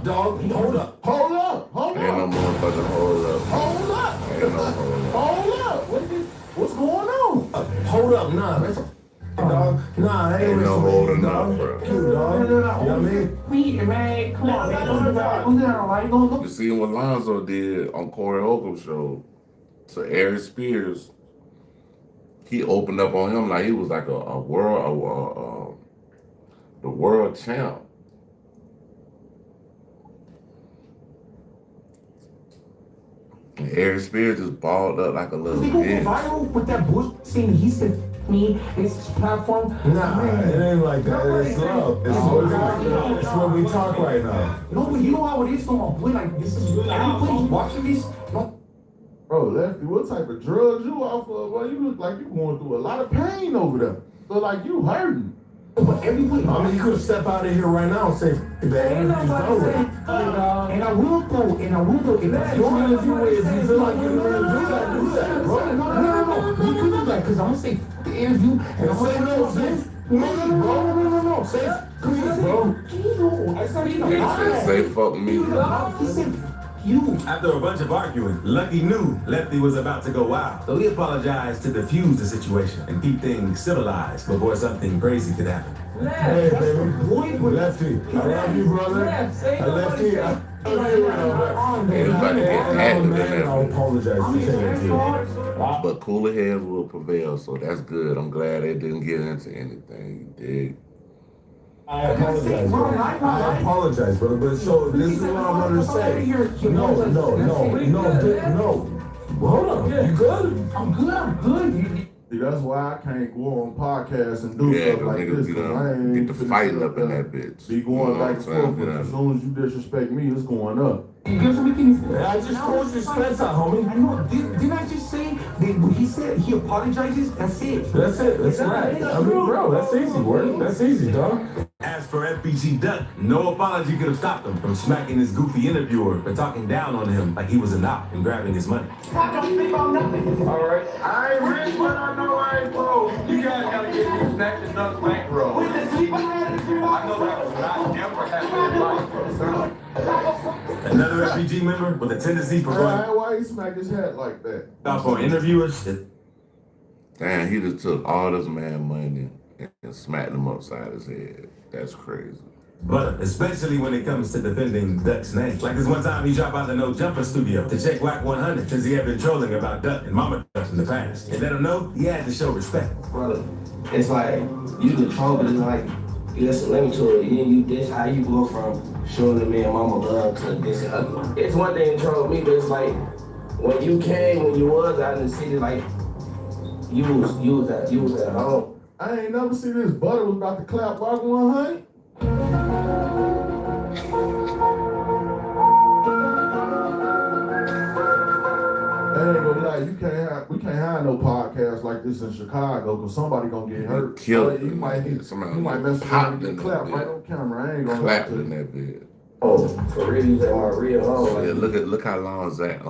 dog. Hold up. Ain't no motherfucking hold up. Hold up. Ain't no hold up. What's going on? Hold up, nah. That's dog. Nah, Ain't no holding up, bro. Cute, dog. You know what I mean? Please, man, come on, man. You see what Lonzo did on Corey Holcomb's show to Eric Spears? He opened up on him like he was like a world, the world champ. And Eric Spears just balled up like a little They go bitch. viral with that bullshit saying he said me, it's his platform. Nah, it ain't like that. It's love. It's what we talk right now. No, but you know how it is, though, my boy. Like, this is everybody's watching this. No. Bro, Lefty, what type of drugs you off of? Well, you look like you going through a lot of pain over there. Look like you hurting. But everybody, I mean, you could have stepped out of here right now and say, that interview's over. And I will go. If your interview is, you feel like you're going to do that, bro. No. You can do that, because I'm going to say the interview, and I'm going to say no. Say, please, bro. I said, Say fuck me. He said, you. After a bunch of arguing, Lucky knew Lefty was about to go wild, so he apologized to defuse the situation and keep things civilized before something crazy could happen. Hey, baby. Lefty, I love you, brother. Lefty, I love you. Everybody get active in I that. apologize for saying that. But cooler heads will prevail, so that's good. I'm glad they didn't get into anything. You dig? I apologize, brother. But so this is what I'm gonna say. No. Hold on. You good? I'm good. See, that's why I can't go on podcasts and do Yeah, stuff like niggas, this. I ain't get the finna fighting sit up in that bitch. Be going You know back and what I'm forth, saying? but as soon as you disrespect me, it's going up. I just told you straight out, homie. I know. Didn't I just say that when he said he apologizes? That's it. That's right. I mean, bro, that's easy, word. That's easy, dog. As for FBG Duck, no apology could have stopped him from smacking his goofy interviewer for talking down on him like he was a knock and grabbing his money. Alright. I ain't rich, but I know I ain't broke. You guys gotta get me snatch and duck bankroll. I know that was not ever happening in life. Another FBG member with a tendency for going Why he smack his head like that? off on interviewers. Damn, he just took all this man money and smacked him upside his head. That's crazy. But especially when it comes to defending Duck's name. Like this one time he dropped out the No Jumper studio to check Whack 100 since he had been trolling about Duck and Mama Duck in the past. And let him know he had to show respect. Brother, it's like, you the troll, but it's like, listen, let me tell you, this how you go from showing the man mama love to this. It's one thing to troll me, but it's like, when you came, when you was out in the city, like, you was at home. I ain't never seen this butter was about to clap Whack 100. gonna lie, we can't have no podcast like this in Chicago because somebody gonna get hurt. Killed. You might mess around and get clapped right on camera. I ain't gonna clapped lie to in you. that bed. Oh, for real, you say my real home. Yeah, look how long Zach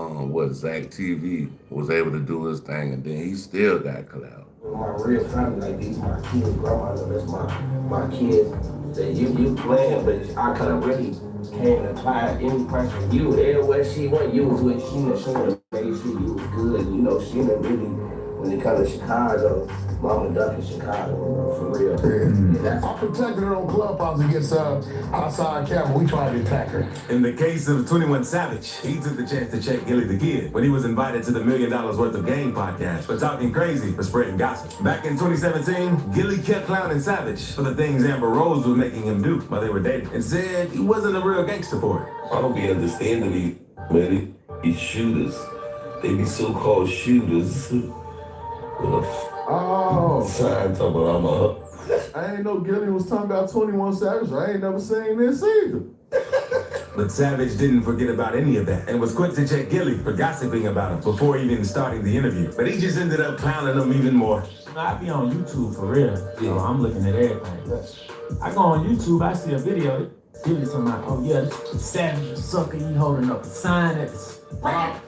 Zach TV was able to do his thing, and then he still got clout. My real family, like these my kids, grandma, that's my kids. That you playing, but I could have really came and applied any pressure. You everywhere she went, you was with Sheena made sure you was good. You know, Sheena really, when it comes to Chicago, Mama Duck in Chicago, for real. I protected her on Clubhouse against outside camera. We tried to attack her. In the case of 21 Savage, he took the chance to check Gilly the Kid when he was invited to the $1 Million Worth of Game podcast for talking crazy for spreading gossip. Back in 2017, Gilly kept clowning Savage for the things Amber Rose was making him do while they were dating and said he wasn't a real gangster for it. I don't be understanding these shooters. They be so-called shooters. Sign talking about I'm a... I ain't know Gilly was talking about 21 Savage. I ain't never seen this either. But Savage didn't forget about any of that and was quick to check Gilly for gossiping about him before even starting the interview. But he just ended up clowning him even more. I be on YouTube for real, so I'm looking at everything. I go on YouTube, I see a video, Gilly talking about, oh yeah, this Savage sucker, he holding up a sign at the... I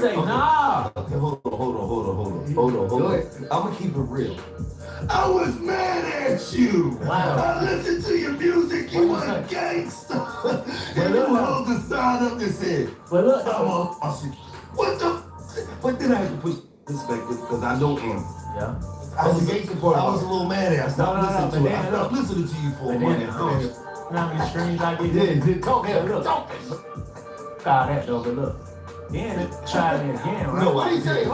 say, nah. Okay, hold on. I'm gonna keep it real. I was mad at you. Wow. I listened to your music. You was a gangster. And you hold the sign up that said, I said, what the? But then I had to put perspective because I know him. Yeah. I was a little mad at you. I stopped listening to you for a minute. You know how many streams I get? Yeah, talk. God, that though, but look. Then try it again, right? No, I didn't.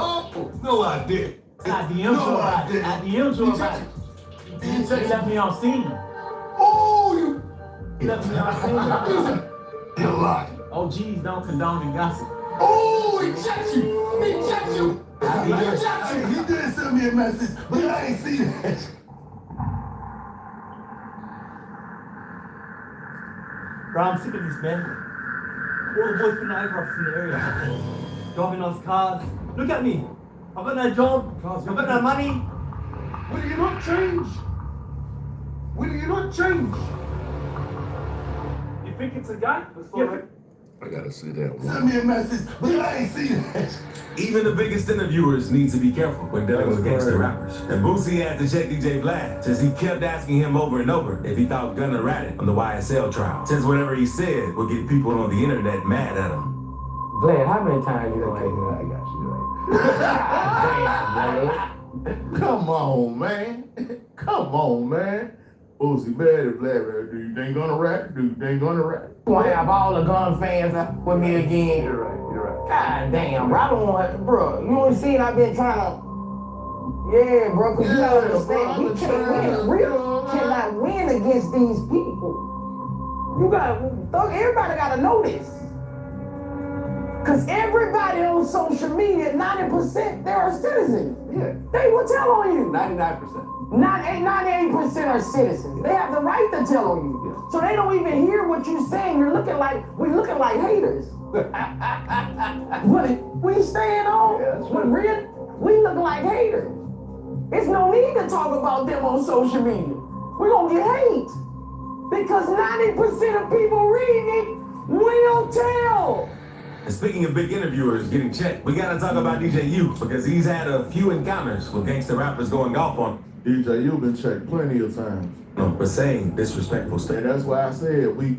No, I did. I DM'd you about it. He left me on scene. Oh, He left me on scene. You're lying. OGs don't condone gossip. Oh, he checked you. He did send me a message, but I ain't see that. Bro, I'm sick of this, man. All the boys putting aircrafts in the area. Driving those cars. Look at me. I've got no job. I've got no money. Will you not change? You think it's a guy? I gotta see that one. Send me a message, but I ain't see that. Even the biggest interviewers need to be careful when dealing with gangster rappers. And Boosie had to check DJ Vlad since he kept asking him over and over if he thought Gunna ratted on the YSL trial. Since whatever he said would get people on the internet mad at him. Vlad, how many times you gonna take it? I got you. Come on, man. Boosie mad at Vlad. Do you think gonna rap? Gonna have all the gun fans with me again. You're right. God damn, bro. I don't want, bro. You only seen I've been trying to. Yeah, bro, because you gotta understand, we can't win. Real cannot win against these people. Everybody gotta know this. Because everybody on social media, 90%, they are citizens. Yeah. They will tell on you. 99%. 98% are citizens. They have the right to tell on you. Yeah. So they don't even hear what you're saying. We're looking like haters. What we staying on? Yeah, we look like haters. There's no need to talk about them on social media. We're gonna get hate. Because 90% of people reading it will tell. And speaking of big interviewers getting checked, we gotta talk about DJ U because he's had a few encounters with gangster rappers going off on him. DJ U been checked plenty of times. For saying disrespectful stuff. And that's why I said you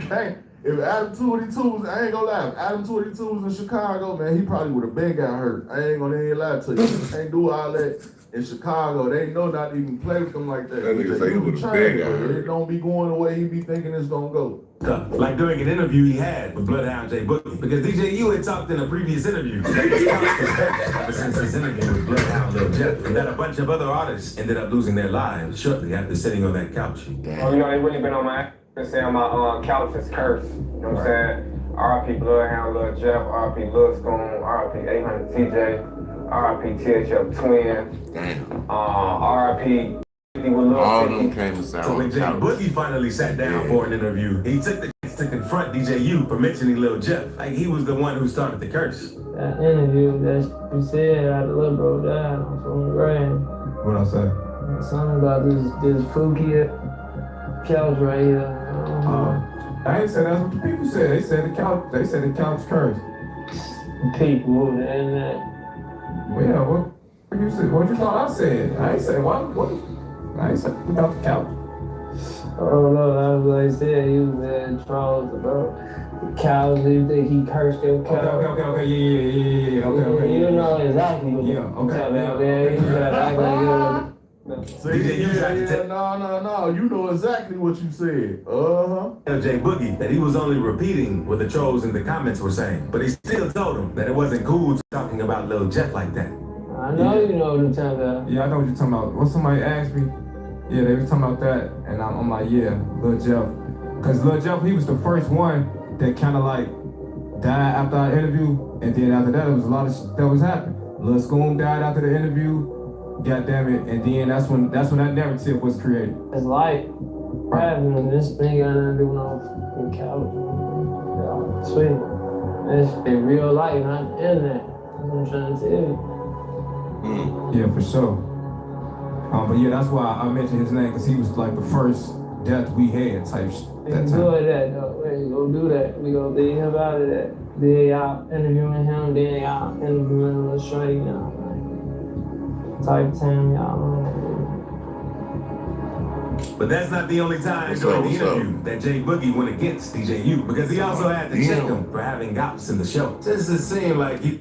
can't. If Adam 282 I ain't gonna lie, if Adam 282 was in Chicago, man, he probably would have been got hurt. I ain't gonna lie to you. You can't do all that in Chicago. They know not to even play with them like that. That nigga say he would have been got hurt. It don't be going the way he be thinking it's gonna go. Like during an interview he had with Bloodhound J Boogie, because DJ U had talked in a previous interview ever since his interview with Bloodhound Lil Jeff, and that a bunch of other artists ended up losing their lives shortly after sitting on that couch. Oh, you know, they really been on my ass saying my couch is cursed. You know what I'm saying? R.I.P. Bloodhound Lil Jeff, R.I.P. Lil Spoon, R.I.P. 800 TJ, R.I.P. THF Twin, R.I.P. All them came to sound. So when J Boogie finally sat down for an interview, he took the chance chance to confront DJ U for mentioning Lil Jeff. Like he was the one who started the curse. That interview that you said after Lil Bro died on some grand. What I say? Something about this Fuki couch right here. I ain't said that's what the people said. They said the couch cursed. People, the internet. Well, what you said? What you thought I said? I ain't say what? I ain't said about the couch. Oh no, that's what they said. He was in trolls about the cows. You think he cursed them cows? Okay, yeah. Okay. You know exactly what you're talking about, man. You gotta act like you're. No. You know exactly what you said. LJ Boogie that he was only repeating what the trolls in the comments were saying, but he still told him that it wasn't cool talking about Lil Jeff like that. I know you know what I'm talking about. Yeah, I know what you're talking about. When somebody asked me, yeah, they was talking about that, and I'm like, yeah, Lil Jeff, because Lil Jeff, he was the first one that kind of like died after our interview, and then after that, there was a lot of shit that was happening. Lil Scoom died after the interview. God damn it, and then that's when that narrative was created. It's like having this thing got nothing to do with no fucking couch. Sweet. It's in real life, not the internet. That's what I'm trying to tell you. Yeah, for sure. But yeah, that's why I mentioned his name, because he was like the first death we had type that time. Good that though. We go do that. We go leave him out of that. Then y'all interviewing him, then y'all interviewing Lil Shorty now. Type time, y'all. But that's not the only time during the interview that Jay Boogie went against DJ U, because he also had to check him for having gaps in the show. Just it seemed like he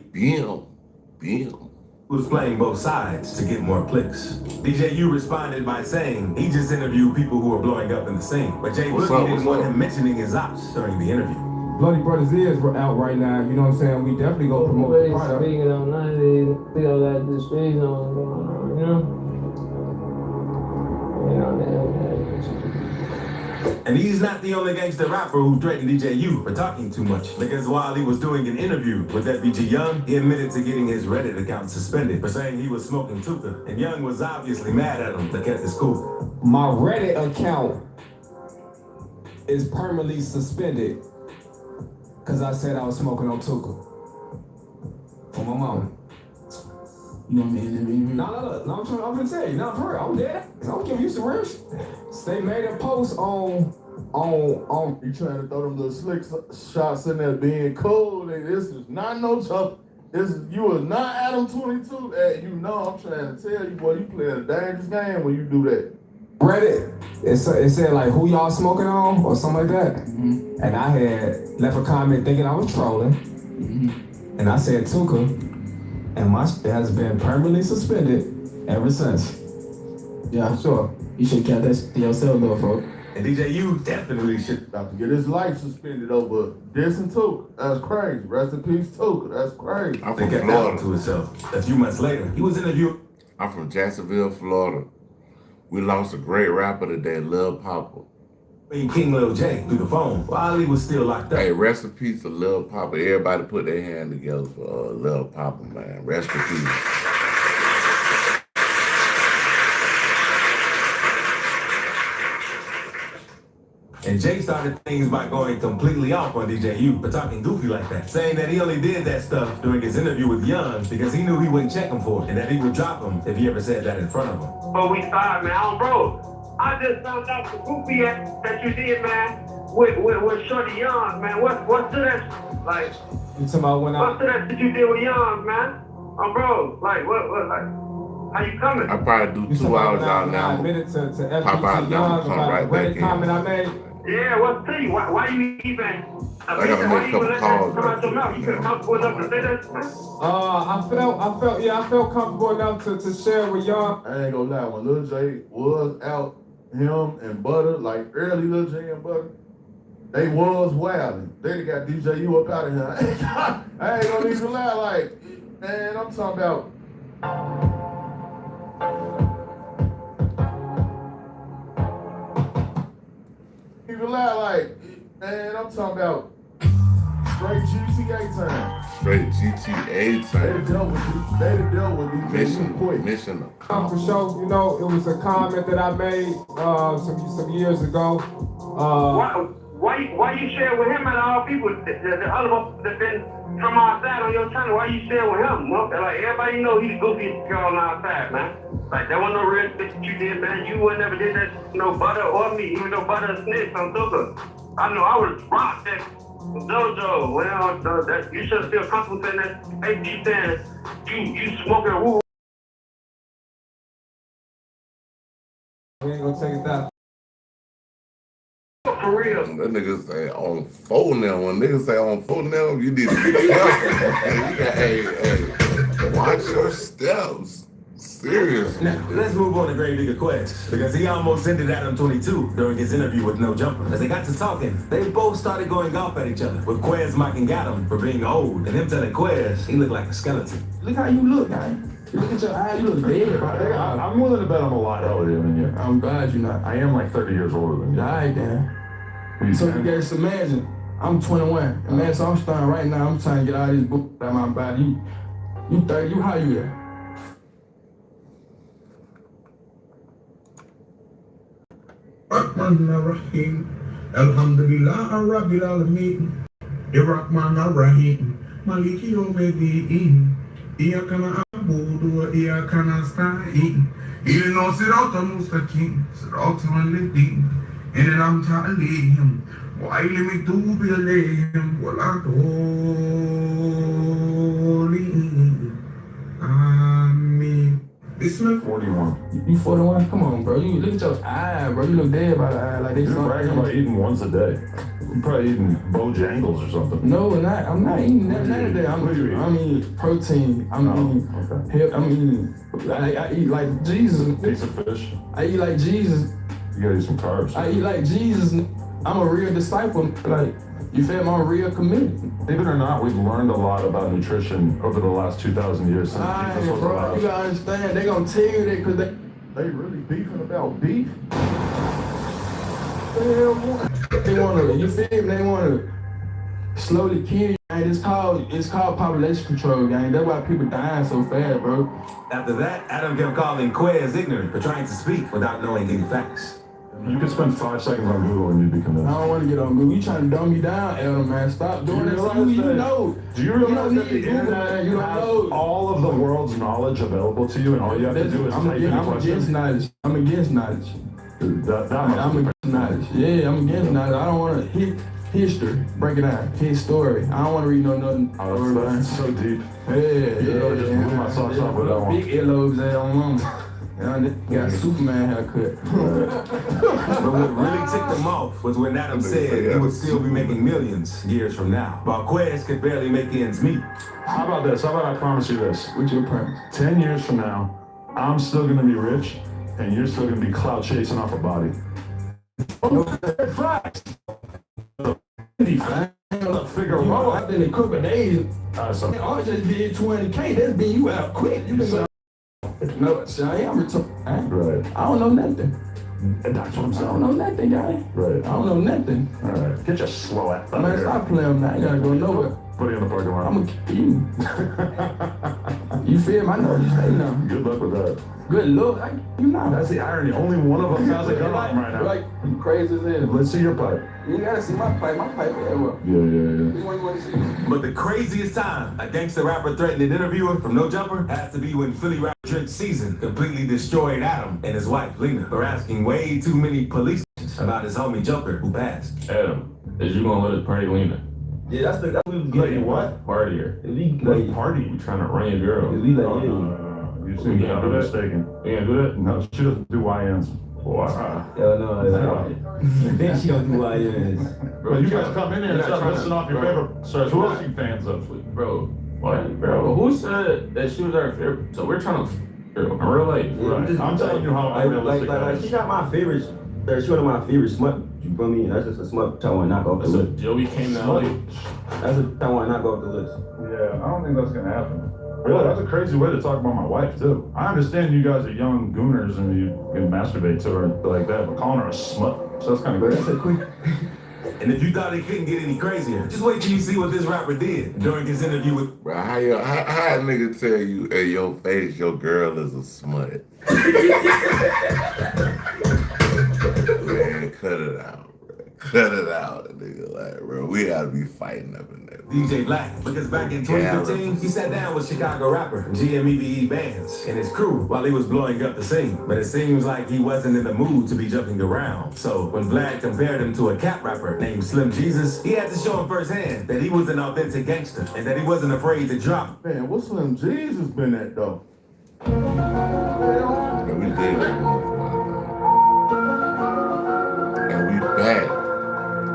was playing both sides to get more clicks. DJ U responded by saying he just interviewed people who were blowing up in the scene, but Jay Boogie didn't want him mentioning his ops during the interview. Bloody Brothers is out right now, you know what I'm saying? We definitely go promote the product. Speaking on none of these, we don't let the streets know what's going on, you know? And he's not the only gangster rapper who threatened DJ U for talking too much, because while he was doing an interview with FBG Young, he admitted to getting his Reddit account suspended for saying he was smoking Tuka, and Young was obviously mad at him but kept his cool. My Reddit account is permanently suspended because I said I was smoking on Tuka. For my mom. You know what I mean? No, I'm gonna tell you. No, for real, I'm dead. I'm giving you some real shit. They made a post on. You trying to throw them little slick shots in there being cool. This is not no joke. You are not Adam 22. Hey, you know I'm trying to tell you, boy, you playing a dangerous game when you do that. Reddit, it said like who y'all smoking on or something like that. Mm-hmm. And I had left a comment thinking I was trolling. Mm-hmm. And I said Tuka, and my shit has been permanently suspended ever since. Yeah, sure. You should count that to yourself though, folks. And DJ U definitely should about to get his life suspended over this and Tuka. That's crazy. Rest in peace, Tuka. That's crazy. I'm from Florida. To himself. A few months later, he was interviewed. I'm from Jacksonville, Florida. We lost a great rapper today, Lil Papa. King Lil J through the phone while he was still locked up. Hey, rest in peace to Lil Papa. Everybody put their hand together for Lil Papa, man. Rest in peace. And Jay started things by going completely off on DJ U for talking goofy like that, saying that he only did that stuff during his interview with Young because he knew he wouldn't check him for it and that he would drop him if he ever said that in front of him. But we started, man. Bro, I just found out the goofy act that you did, man, with Shorty Young, man. What's to that, like, You talking about when what's to that shit you did with Young, man? Bro, like, what, like, how you coming? I probably do 2 hours out now. I admitted to Pop out FBG now, Young come about right the back Reddit comment I made. Yeah, what's to you? Why you even? I gotta make a couple calls. Come out your mouth. You feel comfortable enough to say that, man? I felt comfortable enough to share with y'all. I ain't gonna lie, when Lil J was out, him and Butter, like early Lil J and Butter, they was wilding. They got DJ U up out of here. I ain't gonna even lie, like, man, I'm talking about. Even lie, like, man, I'm talking about straight GTA time. Straight GTA time. They dealt with these Mission. For sure, you know, it was a comment that I made some years ago. why you share with him and all people, the other ones that been from outside on your channel, why you share with him? Well, like, everybody know he the goofiest girl on our side, man. Like, that wasn't no real shit that you did, man. You would never did that, no Butter or me, even though Butter snitched on Tuka. I know I would rock that JoJo. Well, that, you should feel comfortable saying that. Hey, you saying you smoking woo. We ain't gonna take it down. For real. That nigga say on phone now. When niggas say on phone now, you need to be careful. Hey, watch your steps. Seriously. Now, let's move on to Grave Digger Quest, because he almost ended Adam 22 during his interview with No Jumper. As they got to talking, they both started going off at each other, with Quez mocking Adam for being old, and him telling Quez he looked like a skeleton. Look how you look, man. Look at your eyes, you look dead, bro. I'm willing to bet I'm a lot older than you. I'm glad you're not. I am like 30 years older than you. All right, then. So you guys imagine, I'm 21. And man, so I'm starting right now. I'm trying to get all these books out of my body. You 30, you how you there? Rahman Rahim, Alhamdulillah Rabbil Alameen, Rahman Rahim, Maliki Yawmiddin, Iyyaka na'budu wa iyyaka nasta'in, Ihdinas siratal mustaqim, siratal ladhina an'amta 'alayhim, ghayril maghdubi 'alayhim waladdallin. Amen. Bismillah. 41. You 41? Come on, bro. You look at your eye, bro. You look dead by the eye. Like they You're bragging about eating once a day. You're probably eating Bojangles or something. No, not. I'm not eating none of that. I'm eating protein. I'm eating. I eat like Jesus. Piece of fish. I eat like Jesus. You gotta eat some carbs. I eat like Jesus. I'm a real disciple. Like, you feel me? I'm real committed. Believe it or not, we've learned a lot about nutrition over the last 2,000 years since Jesus was bro, alive. you gotta understand. They gonna tell you that because they really beefing about beef. They wanna, you feel me? They wanna slowly kill you. And it's called population control, gang. That's why people dying so fast, bro. After that, Adam kept calling Quez ignorant for trying to speak without knowing any facts. You could spend 5 seconds on Google and you'd be convinced. I don't want to get on Google. You trying to dumb me down, Elder, man. Stop doing that. You know. Do you realize that the Google, internet you don't has know. all of the world's knowledge available to you, and all you have to do is type in a I'm question? against knowledge. I'm against knowledge. I'm against knowledge. Yeah, I'm against knowledge. I don't want to history. Break it down. His story. I don't want to read nothing. Oh, that's so deep. Yeah. Just blew my socks off with that one. Big earlobes there on got Superman haircut. But what really ticked him off was when Adam said he would still be making millions years from now, while Quez could barely make ends meet. How about this? How about I promise you this? What's your promise? 10 years from now, I'm still gonna be rich, and you're still gonna be clout chasing off a body. Figaro, I've been in couple days. I just did 20K. That's been you out quick. You been no, see, I am retarded. Right. I don't know nothing. And that's what I'm saying. I don't know nothing, guy. Right. I don't know nothing. All right. Get your slow ass out Man, here. stop playing now. You gotta go nowhere. Put it in the parking lot. I'm gonna kill you. You feel me? I know you say now. Good luck with that. Good luck. You know. That's the irony. Only one of us has a gun on him right now. Like, you crazy as hell. Let's see your pipe. You gotta see my pipe. My pipe everywhere. Yeah. Which one you wanna see? But the craziest time a gangster rapper threatened an interviewer from No Jumper has to be when Philly rapper Trent Season completely destroyed Adam and his wife Lena for asking way too many police about his homie Jumper who passed. Adam, is you gonna let us party Lena? Yeah, that's what we was Like getting. what? Party her. What party? We trying to run your girl. No. You seem to be mistaken. You can't do that? No, she doesn't do YNs. Wow. Then she don't do YNs. Bro, you guys come in here and start listing off your favorite stars. Who else you fans of? Bro, what? Bro, who said that she was our favorite? So we're trying to girl in real life. Right. I'm telling you how unrealistic that is. She not my favorite. She one of my favorite smut. You feel me? That's just a smut I want to knock off the So list. Joey came to LA. That's a I want to knock off the list. Yeah, I don't think that's gonna happen. Really, that's a crazy way to talk about my wife too. I understand you guys are young gooners and you can masturbate to her and like that, but calling her a smut, so that's kind of crazy. That's a quick. And if you thought it couldn't get any crazier, just wait till you see what this rapper did during his interview with. Bro, how a nigga tell you in your face your girl is a smut? Man, cut it out, bro. Cut it out, nigga. Like, bro, we gotta be fighting up in there. DJ Black, because back in 2015, he sat down with Chicago rapper GMEBE Bands and his crew while he was blowing up the scene. But it seems like he wasn't in the mood to be jumping around. So when Vlad compared him to a cap rapper named Slim Jesus, he had to show him firsthand that he was an authentic gangster and that he wasn't afraid to drop. Man, what Slim Jesus been at though? And we did that motherfucker. And we back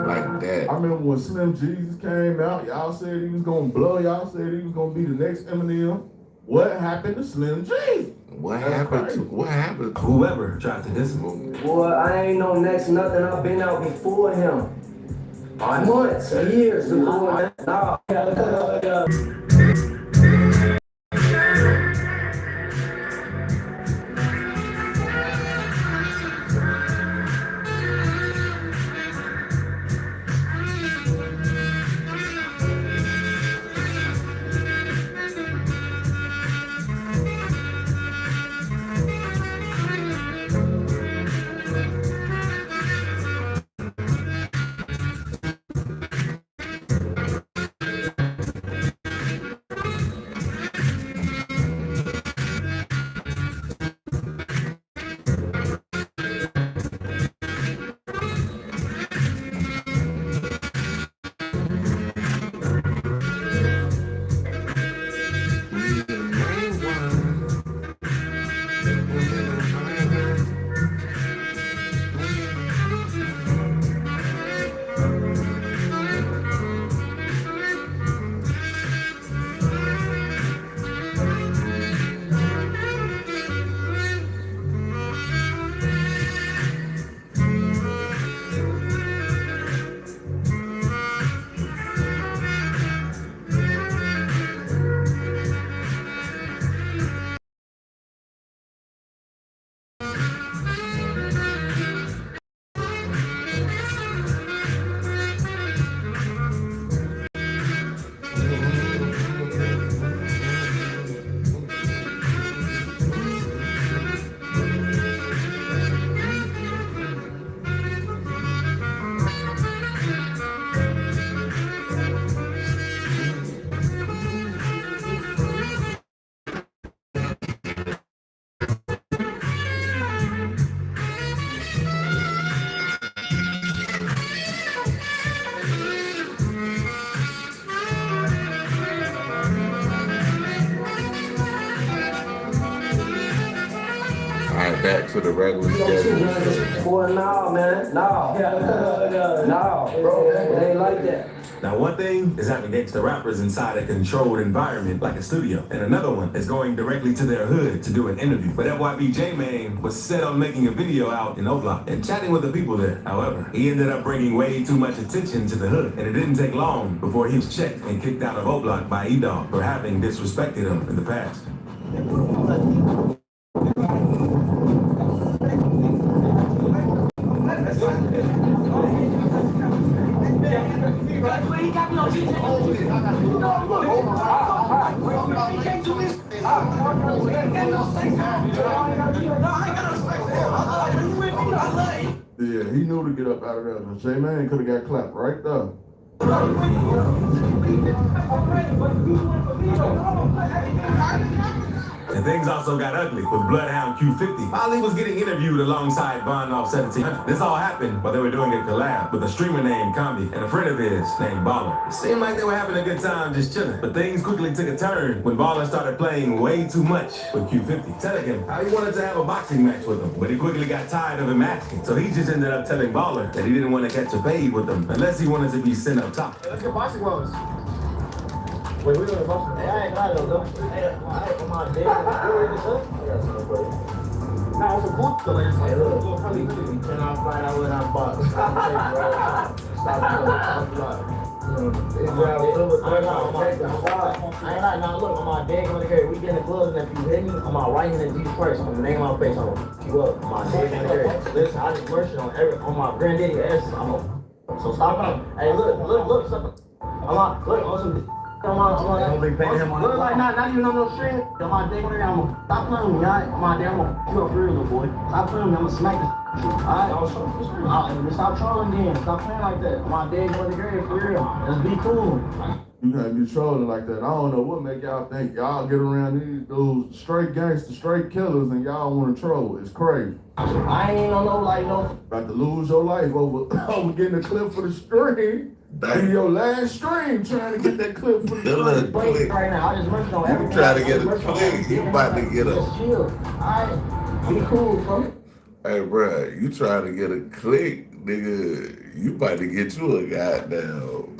like that. I remember when Slim Jesus came out, y'all said he was gonna blow, y'all said he was gonna be the next Eminem. What happened to Slim Jesus? What happened? Whoever tried to diss him. Boy, I ain't no next nothing. I've been out before him. Months, years before that. Nah. Back to the regular schedule. Boy, nah, man. Nah. Nah, bro. It ain't like that. Now, one thing is having gangster rappers inside a controlled environment like a studio, and another one is going directly to their hood to do an interview. But FYB J-Man was set on making a video out in O-Block and chatting with the people there. However, he ended up bringing way too much attention to the hood, and it didn't take long before he was checked and kicked out of O-Block by E-Dog for having disrespected him in the past. Yeah, he knew to get up out of there. But J-Man could have got clapped right there. And things also got ugly with Bloodhound Q50 while he was getting interviewed alongside Von off 1700. This all happened while they were doing a collab with a streamer named Combi and a friend of his named Baller. It seemed like they were having a good time just chilling, but things quickly took a turn when Baller started playing way too much with Q50, telling him how he wanted to have a boxing match with him, but he quickly got tired of him asking. So he just ended up telling Baller that he didn't want to catch a fade with him unless he wanted to be sent up top. Let's get boxing gloves. Wait, we're doing boxing. Hey, I ain't got no Hey, come on, Dave. You ready to go? I got some, buddy. Nah, it's a good delay. Hey, look, probably you cannot find out when I'm boxing. Stop I ain't like, now look, on my dead on the carry, we get in the gloves, and if you hit me, on my right hand in Jesus Christ, on the name of my face, I'm gonna keep up, on my dead on the carry. Listen, I just mercy on my granddaddy ass, I'm gonna, so stop out. Hey, look, stop. Look, also, look like not even on no string. On my dick, I'm gonna stop playing with me, alright? On my damn, you up for real, little boy. Stop playing with me, I'm gonna smack this. Alright, stop trolling then. Stop playing like that. My dad going to grade for real. Let's be cool. You can't be trolling like that. I don't know what make y'all think y'all get around these dudes, straight gangsters, straight killers, and y'all want to troll. It's crazy. I ain't no like no. About to lose your life over getting a clip for the stream. Be your last stream trying to get that clip for the stream. Right now, I just merged on everything. You try to get a click, you about to get a. Chill. Alright, be cool, bro. Hey, bro, you try to get a click, nigga. You about to get you a goddamn.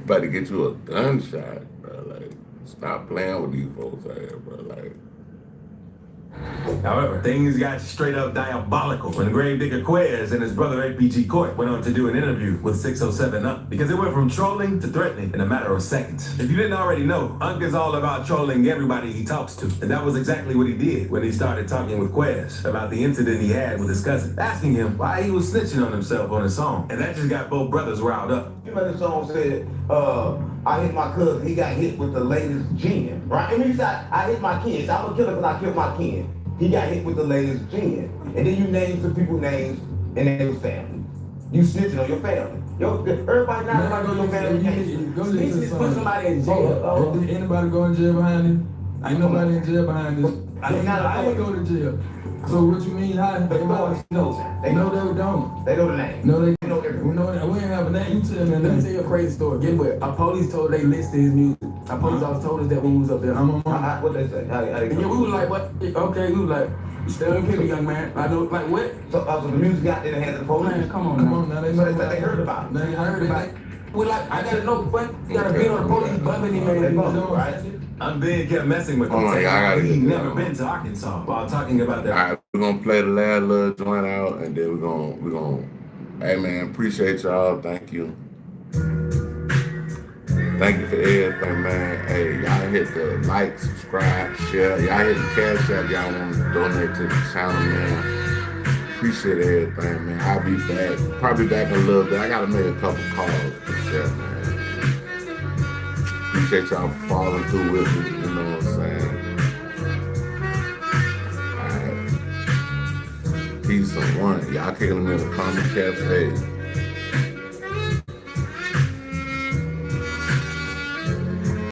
About to get you a gunshot, bro. Like, stop playing with these folks out here, bro. Like. However, things got straight up diabolical when Gravedigger Quez and his brother APG Court went on to do an interview with 607 Up because it went from trolling to threatening in a matter of seconds. If you didn't already know, Unc is all about trolling everybody he talks to, and that was exactly what he did when he started talking with Quez about the incident he had with his cousin, asking him why he was snitching on himself on his song, and that just got both brothers riled up. You know the song said, I hit my cousin, he got hit with the latest gin, right? And you said, I hit my kids, I'm a killer because I killed my kid. He got hit with the latest gin. And then you named some people's names and they was family. You snitching on your family. Everybody now know your family. Snitching put somebody in jail. Did anybody go in jail behind him? Ain't nobody in jail behind this. I didn't go to jail. So what you mean? How everybody knows? They know they don't. They know the name. No, they know everything. We ain't have a name. You tell me. Let me tell you a crazy story. Get what? Our police told they listed his music. Our police officer told us that when we was up there. What they say? How they yeah, we was like, what? Okay, we was like, you still in prison, young man. I know, like what? So the music got in the hands of the police. Man, come on now. They know they heard about it. They heard about it. We like, I gotta know what? You gotta be on the police bumping him, man. Right? Unc then kept messing with him. Oh my God, I gotta He'd get never been to Arkansas while talking about their. All right, we're gonna play the last little joint out, and then we're gonna. Hey man, appreciate y'all. Thank you. Thank you for everything, man. Hey, y'all hit the like, subscribe, share. Y'all hit the cash app. Y'all want to donate to the channel, man. Appreciate everything, man. I'll be back. Probably back in a little bit. I gotta make a couple calls for sure, man. Appreciate y'all following through with me. You know what I'm saying? All right. Peace and one. Y'all kicking them in the Common Cafe.